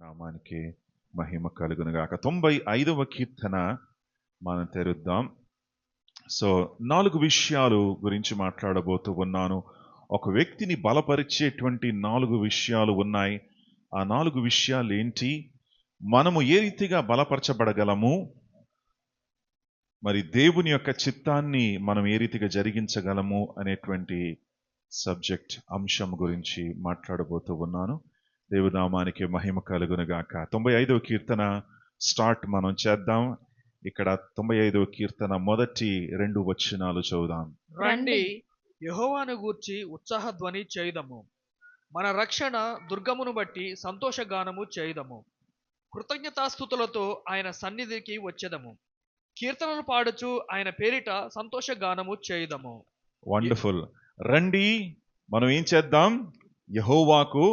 నామానికి మహిమ కలుగునుగాక. 95వ కీర్తన మనం తెరుద్దాం. సో 4 విషయాలు గురించి మాట్లాడబోతూ ఉన్నాను. ఒక వ్యక్తిని బలపరిచేటువంటి 4 విషయాలు ఉన్నాయి. ఆ 4 విషయాలు ఏంటి, మనము ఏ రీతిగా బలపరచబడగలము, మరి దేవుని యొక్క చిత్తాన్ని మనం ఏ రీతిగా జరిగించగలము అనేటువంటి సబ్జెక్ట్ అంశం గురించి మాట్లాడబోతూ ఉన్నాను. దేవునామానికి మహిమ కలుగునుగాక. 95వ కీర్తన స్టార్ట్ మనం చేద్దాం. ఇక్కడ 95వ కీర్తన మొదటి 2 వచనాలు చదువుదాం. రండి, యెహోవాను గూర్చి ఉత్సాహధ్వని చేయుదము. మన రక్షణ దుర్గమును బట్టి సంతోషగానము చేయుదము. కృతజ్ఞతాస్తుతులతో ఆయన సన్నిధికి వచ్చెదము. కీర్తనలు పాడుచు ఆయన పేరిట సంతోషగానము చేయుదము. వండర్ఫుల్. రండి, మనం ఏం చేద్దాం? యెహోవాకు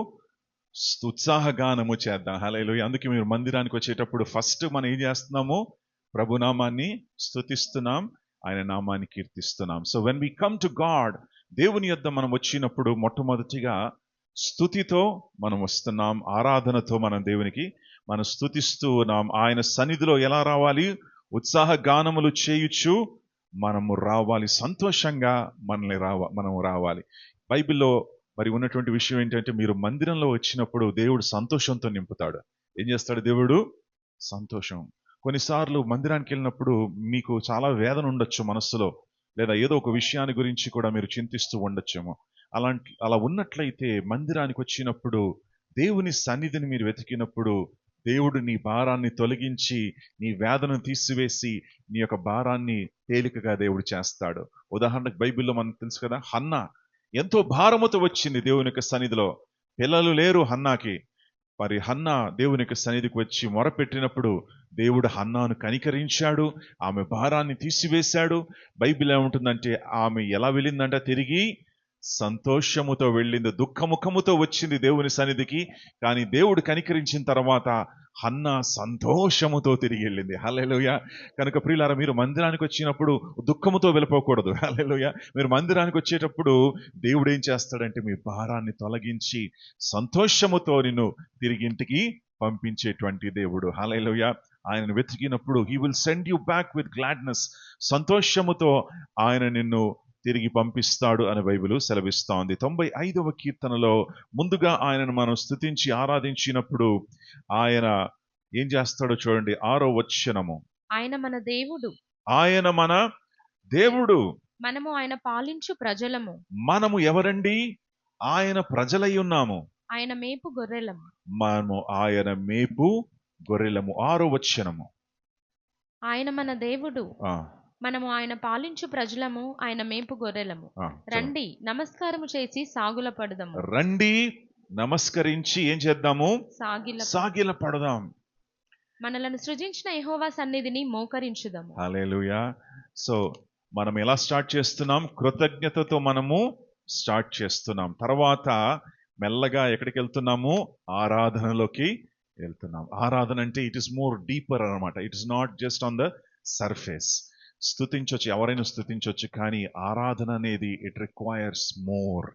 ఉత్సాహగానము చేద్దాం. హల్లెలూయా. అందుకే మీరు మందిరానికి వచ్చేటప్పుడు ఫస్ట్ మనం ఏం చేస్తున్నాము? ప్రభునామాన్ని స్తుతిస్తున్నాం, ఆయన నామాన్ని కీర్తిస్తున్నాం. So when we come to God, దేవుని యొద్ద మనం వచ్చినప్పుడు మొట్టమొదటిగా స్తుతితో మనం వస్తున్నాం, ఆరాధనతో మనం దేవునికి మనం స్తుతిస్తూ ఉన్నాం. ఆయన సన్నిధిలో ఎలా రావాలి? ఉత్సాహ గానములు చేయుచు మనము రావాలి, సంతోషంగా మనము రావాలి. బైబిల్లో మరి ఉన్నటువంటి విషయం ఏంటంటే, మీరు మందిరంలో వచ్చినప్పుడు దేవుడు సంతోషంతో నింపుతాడు. ఏం చేస్తాడు దేవుడు? సంతోషం. కొన్నిసార్లు మందిరానికి వెళ్ళినప్పుడు మీకు చాలా వేదన ఉండొచ్చు మనస్సులో, లేదా ఏదో ఒక విషయాన్ని గురించి కూడా మీరు చింతిస్తూ ఉండొచ్చేమో. అలా ఉన్నట్లయితే మందిరానికి వచ్చినప్పుడు, దేవుని సన్నిధిని మీరు వెతికినప్పుడు, దేవుడు నీ భారాన్ని తొలగించి, నీ వేదనను తీసివేసి, నీ యొక్క భారాన్ని తేలికగా దేవుడు చేస్తాడు. ఉదాహరణకు బైబిల్లో మనకు తెలుసు కదా, హన్నా ఎంతో భారముతో వచ్చింది దేవుని యొక్క సన్నిధిలో. పిల్లలు లేరు హన్నాకి. మరి హన్నా దేవుని యొక్క సన్నిధికి వచ్చి మొరపెట్టినప్పుడు దేవుడు హన్నాను కనికరించాడు, ఆమె భారాన్ని తీసివేశాడు. బైబిల్ ఏముంటుందంటే, ఆమె ఎలా వెళ్ళిందంటే తిరిగి సంతోషముతో వెళ్ళింది. దుఃఖముఖముతో వచ్చింది దేవుని సన్నిధికి, కానీ దేవుడు కనికరించిన తర్వాత హన్నా సంతోషముతో తిరిగి వెళ్ళింది. హల్లెలూయా. కనుక ప్రియులారా, మీరు మందిరానికి వచ్చినప్పుడు దుఃఖముతో వెళ్ళిపోకూడదు. హల్లెలూయా. మీరు మందిరానికి వచ్చేటప్పుడు దేవుడు ఏం చేస్తాడంటే, మీ భారాన్ని తొలగించి సంతోషముతో నిన్ను తిరిగి ఇంటికి పంపించేటువంటి దేవుడు. హల్లెలూయా. ఆయనను వెతికినప్పుడు he will send you back with gladness. సంతోషముతో ఆయన నిన్ను తిరిగి పంపిస్తాడు అని బైబిల్ సెలవిస్తోంది. 95వ కీర్తనలో ముందుగా ఆయనను మనం స్తుతించి ఆరాధించినప్పుడు ఆయన ఏం చేస్తాడో చూడండి. 6వ వచనము. ఆయన మన దేవుడు, ఆయన మన దేవుడు, మనము ఆయన పాలించు ప్రజలము. మనము ఎవరండి? ఆయన ప్రజలై ఉన్నాము, ఆయన మేపు గొర్రెలము. మనము ఆయన మేపు గొర్రెలము. 6వ వచనము. ఆయన మన దేవుడు, ఆ, మనము ఆయన పాలించు ప్రజలము, ఆయన మేపు గొర్రెలము. ఆ, రండి, నమస్కారము చేసి సాగుల పడదాము. రండి, నమస్కరించి ఏం చేద్దాము? సాగిల పడదాం. మనలను సృజించిన యెహోవా సన్నిధిని మోకరించుదాము. హల్లెలూయా. సో మనం ఎలా స్టార్ట్ చేస్తున్నాం? కృతజ్ఞతతో మనము స్టార్ట్ చేస్తున్నాం. తర్వాత మెల్లగా ఎక్కడికి వెళ్తున్నాము? ఆరాధనలోకి వెళ్తున్నాం. ఆరాధన అంటే ఇట్ ఇస్ మోర్ డీపర్ అన్నమాట. It is not just on the surface. స్తుతించవచ్చు, ఎవరైనా స్తుతించవచ్చు, కానీ ఆరాధన అనేది ఇట్ రిక్వైర్స్ మోర్.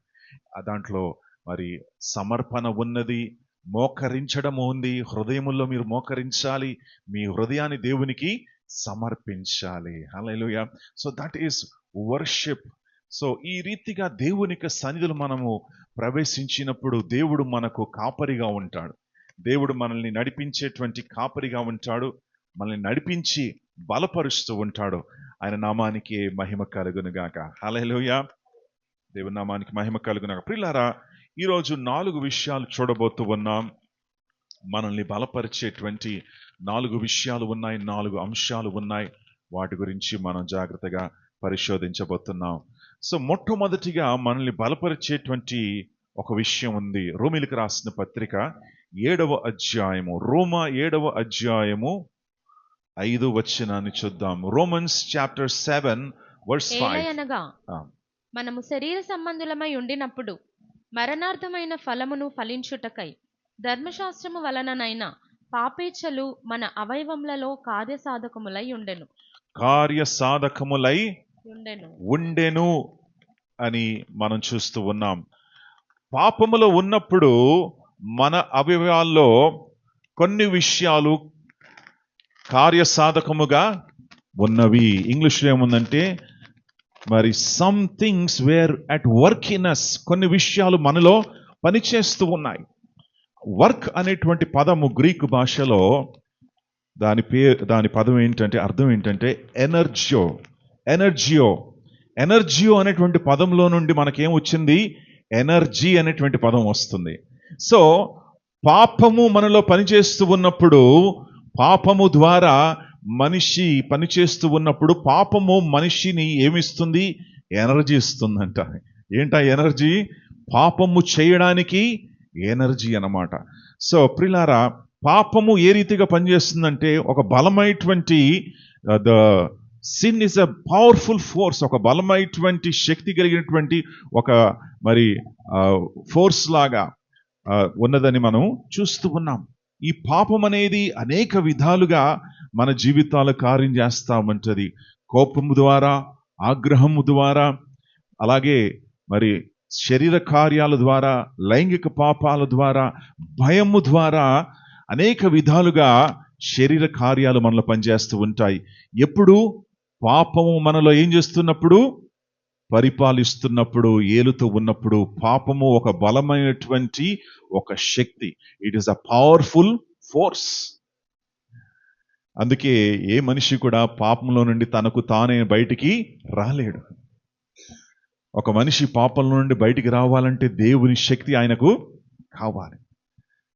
దాంట్లో మరి సమర్పణ ఉన్నది, మోకరించడం ఉంది. హృదయముల్లో మీరు మోకరించాలి, మీ హృదయాన్ని దేవునికి సమర్పించాలి. హల్లెలూయా. So that is worship. So ఈ రీతిగా దేవునికి సన్నిధిలో మనము ప్రవేశించినప్పుడు దేవుడు మనకు కాపరిగా ఉంటాడు. దేవుడు మనల్ని నడిపించేటువంటి కాపరిగా ఉంటాడు. మనల్ని నడిపించి బలపరుస్తూ ఉంటాడు. ఆయన నామానికి మహిమ కలుగునుగాక. హల్లెలూయా. దేవుని నామానికి మహిమ కలుగునుగాక. ప్రియులారా, ఈరోజు 4 విషయాలు చూడబోతూ ఉన్నాం. మనల్ని బలపరిచేటువంటి 4 విషయాలు ఉన్నాయి, 4 అంశాలు ఉన్నాయి. వాటి గురించి మనం జాగ్రత్తగా పరిశోధించబోతున్నాం. సో మొట్టమొదటిగా మనల్ని బలపరిచేటువంటి ఒక విషయం ఉంది. రోమీయులకు రాసిన పత్రిక 7వ అధ్యాయము, రోమా 7వ అధ్యాయము 5వ వచనాన్ని చూద్దాం. Romans chapter 7 verse 5. ఏలయనగా మనము శరీర సంబంధులమై ఉండినప్పుడు మరణార్థమైన ఫలమును ఫలించుటకై ధర్మశాస్త్రము వలననైనా పాపేచ్ఛలు మన అవయవములలో కార్యసాధకములై ఉండెను అని మనం చూస్తూ ఉన్నాం. పాపములో ఉన్నప్పుడు మన అవయవాల్లో కొన్ని విషయాలు కార్యసాధకముగా ఉన్నవి. ఇంగ్లీష్లో ఏముందంటే మరి some things were at work in us, కొన్ని విషయాలు మనలో పనిచేస్తూ ఉన్నాయి. వర్క్ అనేటువంటి పదము గ్రీకు భాషలో దాని పదం ఏంటంటే, అర్థం ఏంటంటే ఎనర్జియో అనేటువంటి పదంలో నుండి మనకేం వచ్చింది? ఎనర్జీ అనేటువంటి పదం వస్తుంది. సో పాపము మనలో పనిచేస్తూ ఉన్నప్పుడు, పాపము ద్వారా మనిషి పనిచేస్తూ ఉన్నప్పుడు పాపము మనిషిని ఏమిస్తుంది? ఎనర్జీ ఇస్తుందంట. ఏంటా ఎనర్జీ? పాపము చేయడానికి ఎనర్జీ అన్నమాట. సో ప్రిలారా, పాపము ఏ రీతిగా పనిచేస్తుందంటే, ఒక బలమైనటువంటి the sin is a powerful force, ఒక బలమైనటువంటి శక్తి కలిగినటువంటి ఒక మరి ఫోర్స్ లాగా ఉన్నదని మనం చూస్తూ ఉన్నాం. ఈ పాపం అనేది అనేక విధాలుగా మన జీవితాలు కార్యం చేస్తామంటది. కోపము ద్వారా, ఆగ్రహము ద్వారా, అలాగే మరి శరీర కార్యాల ద్వారా, లైంగిక పాపాల ద్వారా, భయము ద్వారా అనేక విధాలుగా శరీర కార్యాలు మనలో పనిచేస్తూ ఉంటాయి. ఎప్పుడు పాపము మనలో ఏం చేస్తున్నప్పుడు? పరిపాలిస్తున్నప్పుడు, ఏలుతూ ఉన్నప్పుడు. పాపము ఒక బలమైనటువంటి ఒక శక్తి. It is a powerful force. అందుకే ఏ మనిషి కూడా పాపంలో నుండి తనకు తానే బయటికి రాలేడు. ఒక మనిషి పాపంలో నుండి బయటికి రావాలంటే దేవుని శక్తి ఆయనకు కావాలి.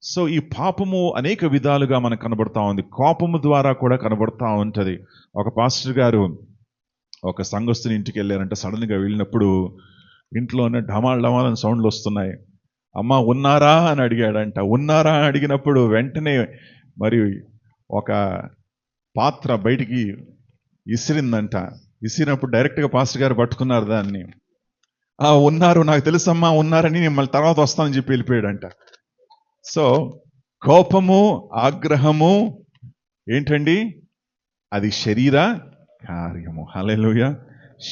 సో ఈ పాపము అనేక విధాలుగా మనకు కనబడతా ఉంది. కోపము ద్వారా కూడా కనబడతా ఉంటది. ఒక పాస్టర్ గారు ఒక సంఘస్థుని ఇంటికి వెళ్ళారంటే, సడన్గా వెళ్ళినప్పుడు ఇంట్లోనే ఢమాల్ అని సౌండ్లు వస్తున్నాయి. అమ్మ ఉన్నారా అని అడిగాడంట. ఉన్నారా అని అడిగినప్పుడు వెంటనే మరి ఒక పాత్ర బయటికి ఇసిరిందంట. ఇసిరినప్పుడు డైరెక్ట్గా పాస్టర్ గారు పట్టుకున్నారు దాన్ని. ఉన్నారు, నాకు తెలుసమ్మా ఉన్నారని, మళ్ళీ తర్వాత వస్తానని చెప్పి వెళ్ళిపోయాడంట. సో కోపము, ఆగ్రహము ఏంటండి? అది శరీర కార్యము. హల్లెలూయా,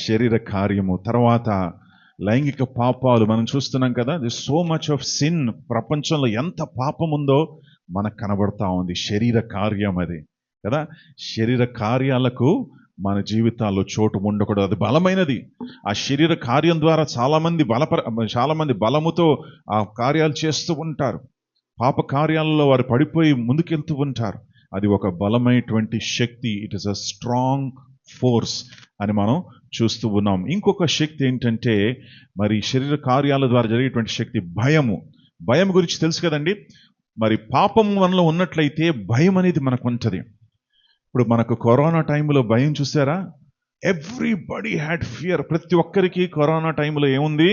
శరీర కార్యము. తర్వాత లైంగిక పాపాలు మనం చూస్తున్నాం కదా. So much of sin. ప్రపంచంలో ఎంత పాపం ఉందో మనకు కనబడతా ఉంది. శరీర కార్యం అది కదా. శరీర కార్యాలకు మన జీవితాల్లో చోటు ఉండకూడదు. అది బలమైనది. ఆ శరీర కార్యం ద్వారా చాలా మంది బలముతో ఆ కార్యాలు చేస్తూ ఉంటారు. పాప కార్యాలలో వారు పడిపోయి ముందుకెళ్తూ ఉంటారు. అది ఒక బలమైనటువంటి శక్తి. It is a strong force అని మనం చూస్తూ ఉన్నాం. ఇంకొక శక్తి ఏంటంటే, మరి శరీర కార్యాల ద్వారా జరిగేటువంటి శక్తి భయము. భయం గురించి తెలుసు కదండి. మరి పాపం మనలో ఉన్నట్లయితే భయం అనేది మనకు ఉంటుంది. ఇప్పుడు మనకు కరోనా టైంలో భయం చూసారా? Everybody had fear. ప్రతి ఒక్కరికి కరోనా టైంలో ఏముంది?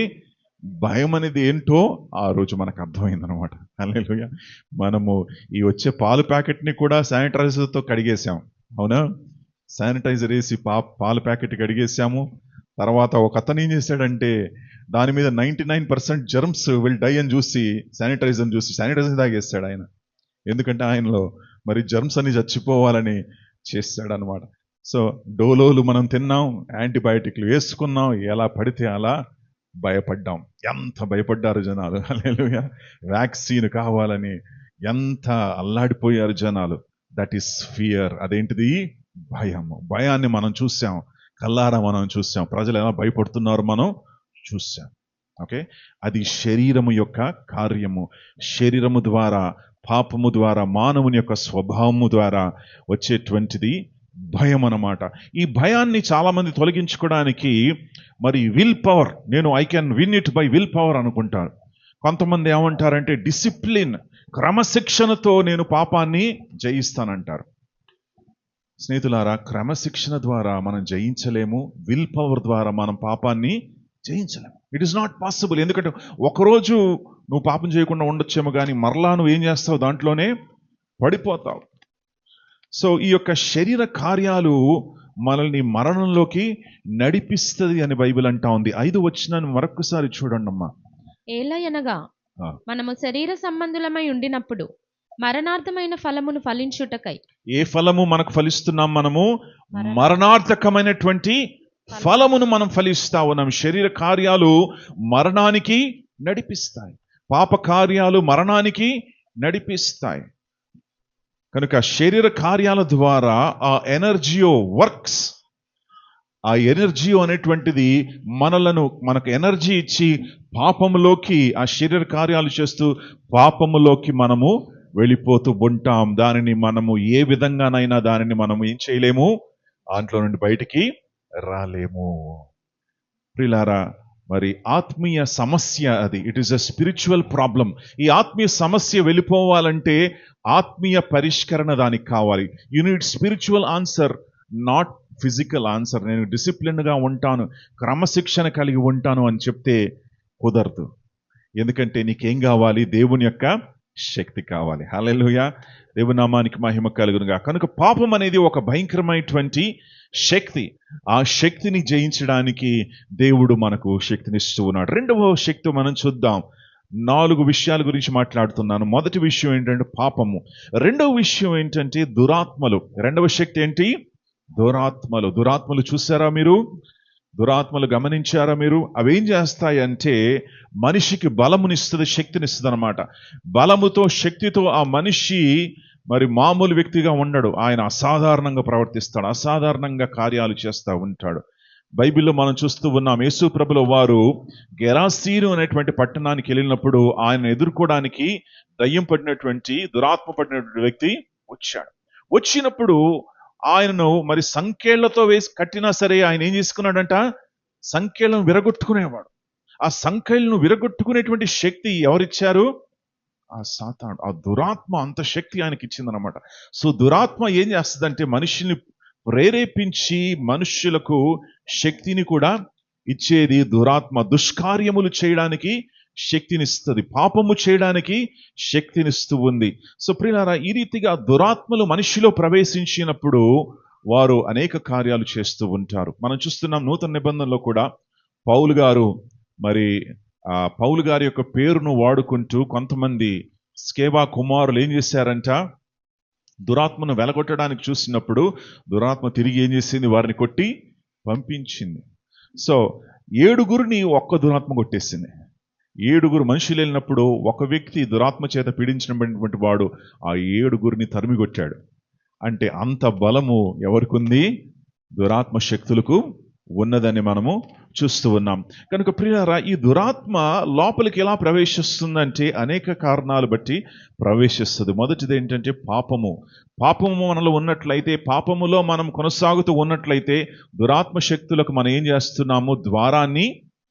భయం అనేది ఏంటో ఆ రోజు మనకు అర్థమైందనమాట. హల్లెలూయా. మనము ఈ వచ్చే పాలు ప్యాకెట్ని కూడా శానిటైజర్తో కడిగేసాం. అవునా? శానిటైజర్ వేసి పాల ప్యాకెట్ కడిగేసాము. తర్వాత ఒక అతను ఏం చేశాడంటే, దాని మీద 99% జర్మ్స్ విల్ డై అని చూసి శానిటైజర్ తాగేస్తాడు ఆయన. ఎందుకంటే ఆయనలో మరి జర్మ్స్ అన్ని చచ్చిపోవాలని చేస్తాడనమాట. సో డోలోలు మనం తిన్నాం, యాంటీబయాటిక్లు వేసుకున్నాం, ఎలా పడితే అలా భయపడ్డాం. ఎంత భయపడ్డారు జనాలు. హల్లెలూయా. వ్యాక్సిన్ కావాలని ఎంత అల్లాడిపోయారు జనాలు. That is fear. అదేంటిది? భయము. భయాన్ని మనం చూసాం, కల్లారా మనం చూసాం. ప్రజలు ఎలా భయపడుతున్నారు మనం చూసాం. ఓకే, అది శరీరము యొక్క కార్యము. శరీరము ద్వారా, పాపము ద్వారా, మానవుని యొక్క స్వభావము ద్వారా వచ్చేటువంటిది భయం అన్నమాట. ఈ భయాన్ని చాలా మంది తొలగించుకోవడానికి మరి will power, I can win it by will power అనుకుంటారు. కొంతమంది ఏమంటారంటే డిసిప్లిన్, క్రమశిక్షణతో నేను పాపాన్ని జయిస్తానంటారు. స్నేహితులారా, క్రమశిక్షణ ద్వారా మనం జయించలేము. విల్ పవర్ ద్వారా మనం పాపాన్ని జయించలేము. It is not possible. ఎందుకంటే ఒకరోజు నువ్వు పాపం చేయకుండా ఉండొచ్చేమో, కానీ మరలా నువ్వు ఏం చేస్తావు? దాంట్లోనే పడిపోతావు. సో ఈ యొక్క శరీర కార్యాలు మనల్ని మరణంలోకి నడిపిస్తుంది అని బైబిల్ అంటా ఉంది. 5 వచనాన్ని మరొకసారి చూడండి అమ్మా. ఏలయనగా మనము శరీర సంబంధులమై ఉండినప్పుడు మరణార్థమైన ఫలమును ఫలించుటకై. ఏ ఫలము మనకు ఫలిస్తున్నాం? మనము మరణార్థకమైనటువంటి ఫలమును మనం ఫలిస్తా ఉన్నాం. శరీర కార్యాలు మరణానికి నడిపిస్తాయి, పాప కార్యాలు మరణానికి నడిపిస్తాయి. కనుక శరీర కార్యాల ద్వారా ఆ ఎనర్జియో వర్క్స్, ఆ ఎనర్జియో అనేటువంటిది మనకు ఎనర్జీ ఇచ్చి పాపములోకి, ఆ శరీర కార్యాలు చేస్తూ పాపములోకి మనము వెళ్ళిపోతూ ఉంటాం. దానిని మనము ఏ విధంగానైనా దానిని మనము ఏం చేయలేము, దాంట్లో నుండి బయటికి రాలేము. ప్రియులారా, మరి ఆత్మీయ సమస్య అది. It is a spiritual problem. ఈ ఆత్మీయ సమస్య వెళ్ళిపోవాలంటే ఆత్మీయ పరిష్కరణ దానికి కావాలి. You need spiritual answer, not physical answer. నేను డిసిప్లిన్గా ఉంటాను, క్రమశిక్షణ కలిగి ఉంటాను అని చెప్తే కుదరదు. ఎందుకంటే నీకేం కావాలి? దేవుని యొక్క శక్తి కావాలి. హల్లెలూయా, దేవుని నామానికి మహిమ కలుగునుగా. కనుక పాపం అనేది ఒక భయంకరమైనటువంటి శక్తి. ఆ శక్తిని జయించడానికి దేవుడు మనకు శక్తినిస్తూ ఉన్నాడు. రెండవ శక్తి మనం చూద్దాం. 4 విషయాల గురించి మాట్లాడుతున్నాను. మొదటి విషయం ఏంటంటే పాపము. రెండవ విషయం ఏంటంటే దురాత్మలు. రెండవ శక్తి ఏంటి? దురాత్మలు. దురాత్మలు చూసారా మీరు? దురాత్మలు గమనించారా మీరు? అవేం చేస్తాయంటే మనిషికి బలమునిస్తుంది, శక్తినిస్తుంది అనమాట. బలముతో, శక్తితో ఆ మనిషి మరి మామూలు వ్యక్తిగా ఉండడు. ఆయన అసాధారణంగా ప్రవర్తిస్తాడు, అసాధారణంగా కార్యాలు చేస్తూ ఉంటాడు. బైబిల్లో మనం చూస్తూ ఉన్నాం, యేసు ప్రభుల వారు గెరాసీను అనేటువంటి పట్టణానికి వెళ్ళినప్పుడు ఆయన ఎదుర్కోవడానికి దయ్యం పడినటువంటి, దురాత్మ పడినటువంటి వ్యక్తి వచ్చాడు. వచ్చినప్పుడు ఆయనను మరి సంకెళ్లతో వేసి కట్టినా సరే ఆయన ఏం చేసుకున్నాడంట? సంకెళ్లను విరగొట్టుకునేవాడు. ఆ సంకెళ్లను విరగొట్టుకునేటువంటి శక్తి ఎవరిచ్చారు? ఆ సాతాను, ఆ దురాత్మ అంత శక్తి ఆయనకి ఇచ్చిందనమాట. సో దురాత్మ ఏం చేస్తుందంటే మనిషిని ప్రేరేపించి మనుష్యులకు శక్తిని కూడా ఇచ్చేది దురాత్మ. దుష్కార్యములు చేయడానికి శక్తినిస్తుంది, పాపము చేయడానికి శక్తినిస్తూ ఉంది. సో ప్రియులారా, ఈ రీతిగా దురాత్మలు మనిషిలో ప్రవేశించినప్పుడు వారు అనేక కార్యాలు చేస్తూ ఉంటారు. మనం చూస్తున్నాం నూతన నిబంధనలో కూడా పౌలు గారు మరి పౌలు గారి యొక్క పేరును వాడుకుంటూ కొంతమంది స్కేవా కుమారులు ఏం చేశారంట? దురాత్మను వెలగొట్టడానికి చూసినప్పుడు దురాత్మ తిరిగి ఏం చేసింది? వారిని కొట్టి పంపించింది. సో 7 ఒక్క దురాత్మ కొట్టేసింది. 7 మనుషులు వెళ్ళినప్పుడు ఒక వ్యక్తి దురాత్మ చేత పీడించినటువంటి వాడు ఆ 7 తరిమి కొట్టాడు. అంటే అంత బలము ఎవరికి ఉంది? దురాత్మ శక్తులకు ఉన్నదని మనము చూస్తూ ఉన్నాం. కనుక ప్రియులారా, ఈ దురాత్మ లోపలికి ఎలా ప్రవేశిస్తుందంటే అనేక కారణాలు బట్టి ప్రవేశిస్తుంది. మొదటిది ఏంటంటే పాపము. పాపము మనలో ఉన్నట్లయితే, పాపములో మనం కొనసాగుతూ ఉన్నట్లయితే దురాత్మ శక్తులకు మనం ఏం చేస్తున్నాము? ద్వారాన్ని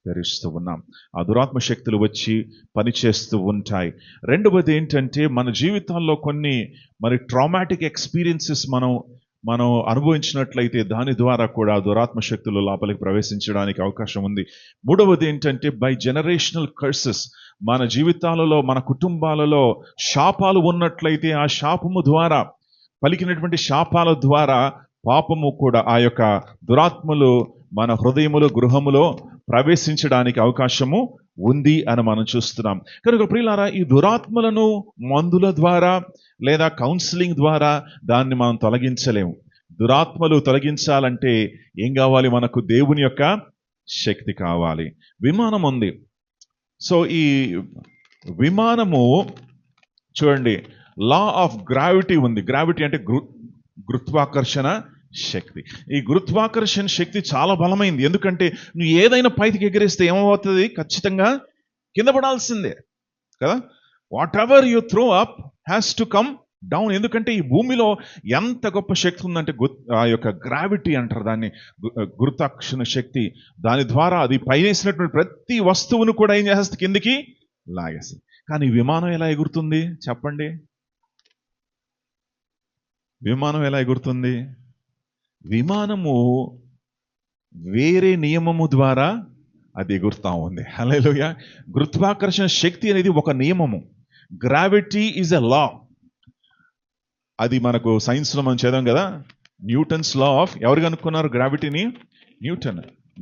తెరుస్తూ ఉన్నాం. ఆ దురాత్మ శక్తులు వచ్చి పనిచేస్తూ ఉంటాయి. రెండవది ఏంటంటే మన జీవితాల్లో కొన్ని మరి ట్రామాటిక్ ఎక్స్పీరియన్సెస్ మనం అనుభవించినట్లయితే దాని ద్వారా కూడా దురాత్మ శక్తులు లోపలికి ప్రవేశించడానికి అవకాశం ఉంది. మూడవది ఏంటంటే బై జనరేషనల్ కర్సెస్. మన జీవితాలలో, మన కుటుంబాలలో శాపాలు ఉన్నట్లయితే ఆ శాపము ద్వారా, పలికినటువంటి శాపాల ద్వారా పాపము కూడా, ఆ యొక్క దురాత్మలు మన హృదయములో, గృహములో ప్రవేశించడానికి అవకాశము ఉంది అని మనం చూస్తున్నాం. కనుక ప్రియులారా, ఈ దురాత్మలను మందుల ద్వారా లేదా కౌన్సిలింగ్ ద్వారా దాన్ని మనం తొలగించలేము. దురాత్మలు తొలగించాలంటే ఏం కావాలి? మనకు దేవుని యొక్క శక్తి కావాలి. విమానం ఉంది. సో ఈ విమానము చూడండి, లా ఆఫ్ గ్రావిటీ ఉంది. గ్రావిటీ అంటే గురుత్వాకర్షణ శక్తి. ఈ గురుత్వాకర్షణ శక్తి చాలా బలమైంది. ఎందుకంటే నువ్వు ఏదైనా పైకి ఎగిరేస్తే ఏమవుతుంది? ఖచ్చితంగా కింద పడాల్సిందే కదా. What ever you throw up has to come down. ఎందుకంటే ఈ భూమిలో ఎంత గొప్ప శక్తి ఉందంటే ఆ యొక్క గ్రావిటీ అంటారు దాన్ని, గురుత్వాకర్షణ శక్తి. దాని ద్వారా అది పైనేసినటువంటి ప్రతి వస్తువును కూడా ఏం చేస్తుంది? కిందికి లాగేస్తుంది. కానీ విమానం ఎలా ఎగురుతుంది చెప్పండి? విమానం ఎలా ఎగురుతుంది? విమానము వేరే నియమము ద్వారా అది ఎగురుతా ఉంది. హల్లెలూయా. గురుత్వాకర్షణ శక్తి అనేది ఒక నియమము. గ్రావిటీ ఈజ్ ఎ లా. అది మనకు సైన్స్లో మనం చదివాం కదా, న్యూటన్స్ లా ఆఫ్. ఎవరు కనుక్కున్నారు గ్రావిటీని?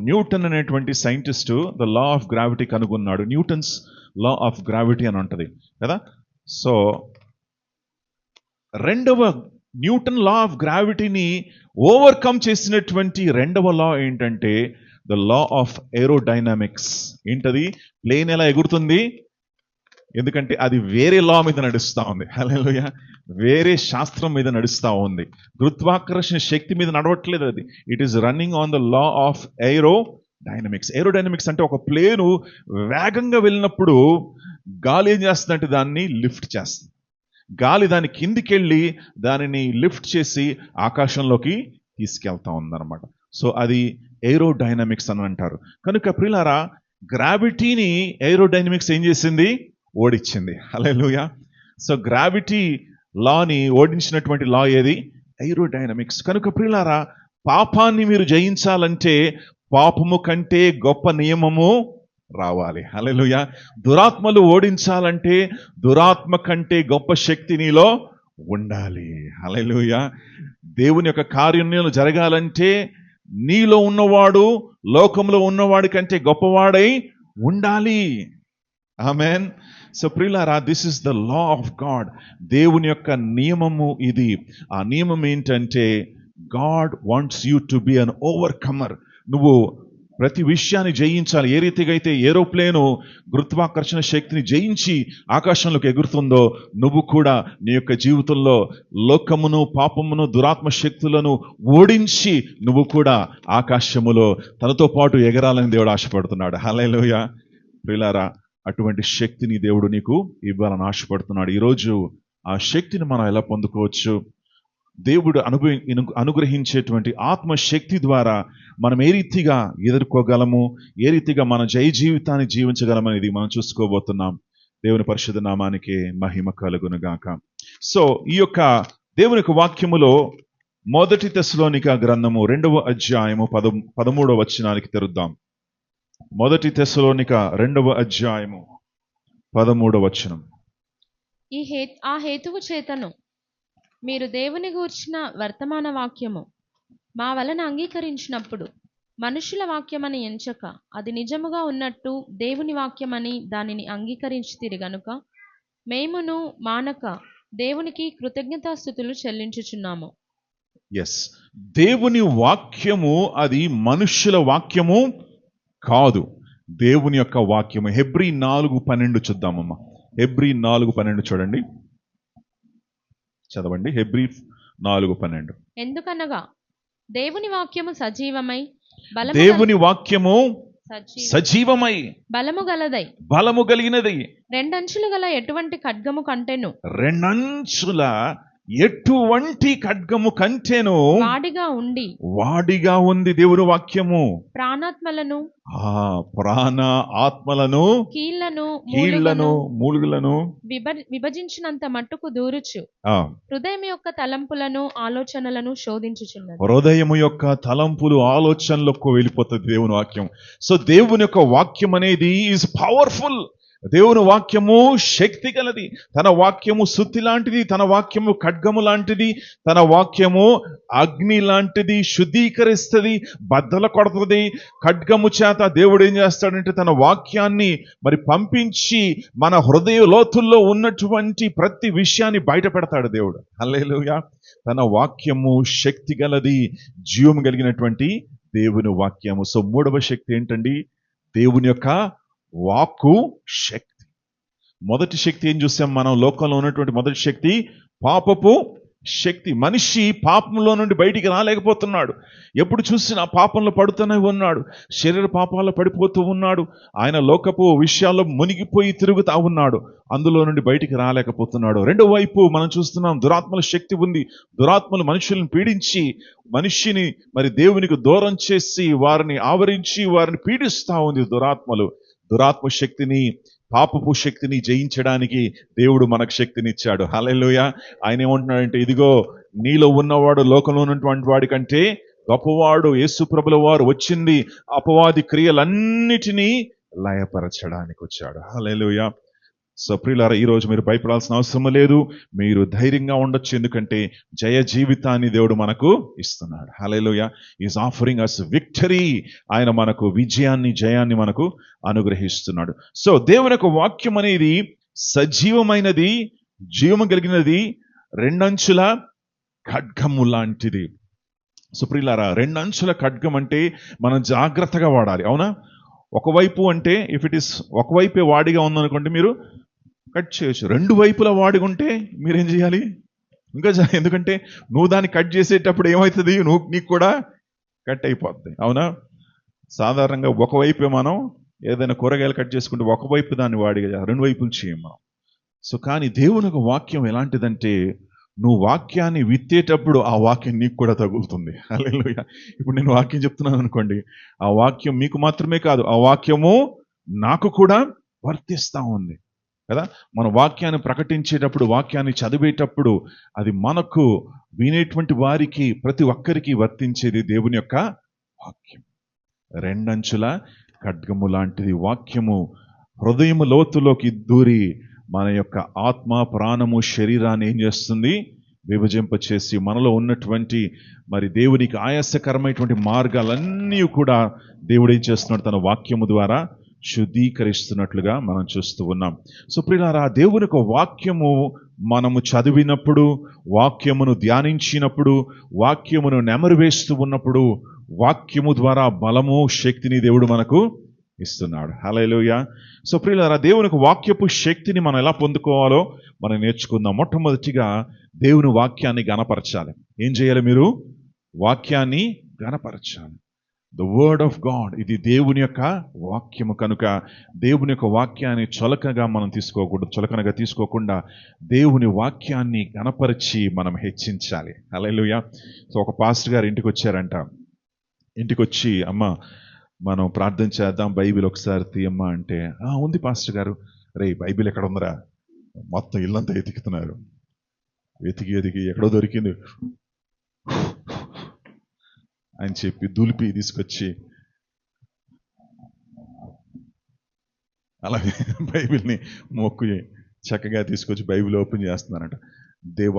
న్యూటన్ అనేటువంటి scientist the law of gravity కనుగొన్నాడు. న్యూటన్స్ లా ఆఫ్ గ్రావిటీ అని ఉంటుంది కదా. సో రెండవ న్యూటన్ లా ఆఫ్ గ్రావిటీని ఓవర్కమ్ చేసినటువంటి రెండవ లా ఏంటంటే ద లా ఆఫ్ ఏరోడైనామిక్స్. ఏంటది? ప్లేన్ ఎలా ఎగురుతుంది? ఎందుకంటే అది వేరే లా మీద నడుస్తూ ఉంది. హల్లెలూయా. వేరే శాస్త్రం మీద నడుస్తూ ఉంది. గురుత్వాకర్షణ శక్తి మీద నడవట్లేదు అది. It is running on the law of aerodynamics. Aerodynamics అంటే ఒక ప్లేను వేగంగా వెళ్ళినప్పుడు గాలి ఏం చేస్తుందంటే దాన్ని లిఫ్ట్ చేస్తుంది. గాలి దాని కిందికెళ్ళి దానిని లిఫ్ట్ చేసి ఆకాశంలోకి తీసుకెళ్తా ఉందన్నమాట. సో అది ఏరోడైనమిక్స్ అని అంటారు. కనుక ప్రియులారా, గ్రావిటీని ఏరోడైనమిక్స్ ఏం చేసింది? ఓడించింది. హల్లెలూయా. సో గ్రావిటీ లాని ఓడించినటువంటి లా ఏది? ఏరోడైనమిక్స్. కనుక ప్రియులారా, పాపాన్ని మీరు జయించాలంటే పాపము కంటే గొప్ప నియమము రావాలి. హల్లెలూయా. దురాత్మలు ఓడించాలంటే దురాత్మ కంటే గొప్ప శక్తి నీలో ఉండాలి. హల్లెలూయా. దేవుని యొక్క కార్యం జరగాలంటే నీలో ఉన్నవాడు లోకంలో ఉన్నవాడి కంటే గొప్పవాడై ఉండాలి. ఆమేన్. సో ప్రియులారా, this is the law of God. దేవుని యొక్క నియమము ఇది. ఆ నియమం ఏంటంటే God wants you to be an overcomer. నువ్వు ప్రతి విషయాన్ని జయించాలి. ఏ రీతిగా అయితే ఏరోప్లేను గురుత్వాకర్షణ శక్తిని జయించి ఆకాశంలోకి ఎగురుతుందో, నువ్వు కూడా నీ యొక్క జీవితంలో లోకమును, పాపమును, దురాత్మ శక్తులను ఓడించి నువ్వు కూడా ఆకాశములో తనతో పాటు ఎగరాలని దేవుడు ఆశపడుతున్నాడు. హల్లెలూయా. ప్రియులారా, అటువంటి శక్తిని దేవుడు నీకు ఇవ్వాలని ఆశపడుతున్నాడు. ఈరోజు ఆ శక్తిని మనం ఎలా పొందుకోవచ్చు? దేవుడు అనుగ్రహించేటువంటి ఆత్మశక్తి ద్వారా మనం ఏ రీతిగా ఎదుర్కోగలము, ఏ రీతిగా మన జయ జీవితాన్ని జీవించగలమనేది మనం చూసుకోబోతున్నాం. దేవుని పరిశుద్ధ నామానికి మహిమ కలుగునుగాక. సో ఈ యొక్క దేవుని యొక్క వాక్యములో మొదటి తెస్సలోనిక గ్రంథము 2వ అధ్యాయము 13వ వచనానికి తెరుద్దాం. మొదటి తెస్సలోనిక 2వ అధ్యాయము 13వ వచనం. ఆ హేతువు చేతను మీరు దేవుని గూర్చిన వర్తమాన వాక్యము మా వలన అంగీకరించినప్పుడు మనుషుల వాక్యమని ఎంచక అది నిజముగా ఉన్నట్టు దేవుని వాక్యమని దానిని అంగీకరించితిరి గనుక మేమును మానక దేవునికి కృతజ్ఞతాస్తుతులు చెల్లించుచున్నాము. ఎస్, దేవుని వాక్యము అది మనుష్యుల వాక్యము కాదు, దేవుని యొక్క వాక్యము. హెబ్రీ 4:12 చూద్దామమ్మా. హెబ్రీ 4:12 చూడండి, చదవండి. హెబ్రీ 4:12. ఎందుకనగా దేవుని వాక్యము సజీవమై దేవుని వాక్యము సజీవమై బలము కలిగినది, రెండంచులు గల ఎటువంటి ఖడ్గము కంటెను, రెండంచుల ఎటువంటి ఖడ్గము కంటేను వాడిగా ఉంది దేవుని వాక్యము. ప్రాణాత్మలను ప్రాణ ఆత్మలను కీళ్లను మూలుగులను విభజించినంత మట్టుకు దూరుచు హృదయం యొక్క తలంపులను ఆలోచనలను శోధించుచున్నది. హృదయము యొక్క తలంపులు ఆలోచనలకు వెళ్ళిపోతుంది దేవుని వాక్యం. సో దేవుని యొక్క వాక్యం అనేది ఈజ్ పవర్ఫుల్. దేవుని వాక్యము శక్తి గలది. తన వాక్యము సుత్తి లాంటిది, తన వాక్యము ఖడ్గము లాంటిది, తన వాక్యము అగ్ని లాంటిది, శుద్ధీకరిస్తుంది, బద్దల కొడుతుంది. ఖడ్గము చేత దేవుడు ఏం చేస్తాడంటే తన వాక్యాన్ని మరి పంపించి మన హృదయ లోతుల్లో ఉన్నటువంటి ప్రతి విషయాన్ని బయట పెడతాడు దేవుడు. హల్లెలూయా. తన వాక్యము శక్తి గలది, జీవం కలిగినటువంటి దేవుని వాక్యము. సో మూడవ శక్తి ఏంటండి? దేవుని యొక్క వాక్కు శక్తి. మొదటి శక్తి ఏం చూసాం మనం? లోకంలో ఉన్నటువంటి మొదటి శక్తి పాపపు శక్తి. మనిషి పాపంలో నుండి బయటికి రాలేకపోతున్నాడు. ఎప్పుడు చూసినా పాపంలో పడుతూనే ఉన్నాడు, శరీర పాపాల్లో పడిపోతూ ఉన్నాడు, ఆయన లోకపు విషయాల్లో మునిగిపోయి తిరుగుతా ఉన్నాడు, అందులో నుండి బయటికి రాలేకపోతున్నాడు. రెండో వైపు మనం చూస్తున్నాం దురాత్మల శక్తి ఉంది. దురాత్మలు మనుషులను పీడించి మనిషిని మరి దేవునికి దూరం చేసి వారిని ఆవరించి వారిని పీడిస్తా ఉంది. దురాత్మ శక్తిని, పాపపు శక్తిని జయించడానికి దేవుడు మనకు శక్తినిచ్చాడు. హల్లెలూయా. ఆయన ఏమంటున్నాడంటే, ఇదిగో నీలో ఉన్నవాడు లోకంలో ఉన్నటువంటి వాడి కంటే గొప్పవాడు. యేసు ప్రభుల వారు వచ్చింది అపవాది క్రియలన్నిటినీ లయపరచడానికి వచ్చాడు. హల్లెలూయా. సో ప్రియులారా, ఈరోజు మీరు భయపడాల్సిన అవసరం లేదు, మీరు ధైర్యంగా ఉండొచ్చు. ఎందుకంటే జయ జీవితాన్ని దేవుడు మనకు ఇస్తున్నాడు. హల్లెలూయా. Is offering us victory. ఆయన మనకు విజయాన్ని, జయాన్ని మనకు అనుగ్రహిస్తున్నాడు. సో దేవుని యొక్క వాక్యం అనేది సజీవమైనది, జీవము కలిగినది, రెండంచుల ఖడ్గము లాంటిది. సో ప్రియులారా, రెండంచుల ఖడ్గం అంటే మనం జాగ్రత్తగా వాడాలి. అవునా? ఒకవైపు అంటే ఇఫ్ ఇట్ ఇస్ ఒకవైపే వాడిగా ఉందనుకోండి, మీరు కట్ చేయొచ్చు. రెండు వైపులా వాడుకుంటే మీరేం చేయాలి? ఇంకా ఎందుకంటే నువ్వు దాన్ని కట్ చేసేటప్పుడు ఏమవుతుంది, నీకు కూడా కట్ అయిపోద్ది. అవునా? సాధారణంగా ఒకవైపే మనం ఏదైనా కూరగాయలు కట్ చేసుకుంటే ఒకవైపు దాన్ని వాడి రెండు వైపులు చేయం మనం. సో కానీ దేవుని ఒక వాక్యం ఎలాంటిదంటే, నువ్వు వాక్యాన్ని విత్తేటప్పుడు ఆ వాక్యం నీకు కూడా తగులుతుంది. హల్లెలూయా. ఇప్పుడు నేను వాక్యం చెప్తున్నాను అనుకోండి, ఆ వాక్యం మీకు మాత్రమే కాదు, ఆ వాక్యము నాకు కూడా వర్తిస్తూ ఉంది కదా. మన వాక్యాన్ని ప్రకటించేటప్పుడు, వాక్యాన్ని చదివేటప్పుడు అది మనకు వినేటువంటి వారికి ప్రతి ఒక్కరికి వర్తించేది దేవుని యొక్క వాక్యం. రెండంచుల ఖడ్గము లాంటిది వాక్యము. హృదయము లోతులోకి దూరి మన యొక్క ఆత్మ, ప్రాణము, శరీరాన్ని ఏం చేస్తుంది? విభజింపచేసి మనలో ఉన్నటువంటి మరి దేవునికి ఆయాసకరమైనటువంటి మార్గాలన్నీ కూడా దేవుడు ఏం చేస్తున్నాడు? తన వాక్యము ద్వారా శుద్ధీకరిస్తున్నట్లుగా మనం చూస్తూ ఉన్నాం. సో ప్రియులారా, దేవుని యొక్క వాక్యము మనము చదివినప్పుడు, వాక్యమును ధ్యానించినప్పుడు, వాక్యమును నెమరు వేస్తూ ఉన్నప్పుడు, వాక్యము ద్వారా బలము, శక్తిని దేవుడు మనకు ఇస్తున్నాడు. హల్లెలూయా. సో ప్రియులారా, దేవుని యొక్క వాక్యపు శక్తిని మనం ఎలా పొందుకోవాలో మనం నేర్చుకుందాం. మొట్టమొదటిగా దేవుని వాక్యాన్ని గణపరచాలి. ఏం చేయాలి మీరు? వాక్యాన్ని గణపరచాలి. ద వర్డ్ ఆఫ్ గాడ్, ఇది దేవుని యొక్క వాక్యము కనుక దేవుని యొక్క వాక్యాన్ని చులకనగా తీసుకోకుండా దేవుని వాక్యాన్ని గణపరిచి మనం హెచ్చించాలి. హల్లెలూయా. సో ఒక పాస్టర్ గారు ఇంటికి వచ్చారంట. ఇంటికి వచ్చి, అమ్మ మనం ప్రార్థన చేద్దాం, బైబిల్ ఒకసారి తీయమ్మా అంటే, ఉంది పాస్టర్ గారు. రే బైబిల్ ఎక్కడ ఉందరా? మొత్తం ఇల్లంతా వెతుకుతున్నారు. వెతికి ఎక్కడో దొరికింది అని చెప్పి దులిపి తీసుకొచ్చి అలాగే బైబిల్ని మొక్కు చక్కగా తీసుకొచ్చి బైబిల్ ఓపెన్ చేస్తున్నారంట.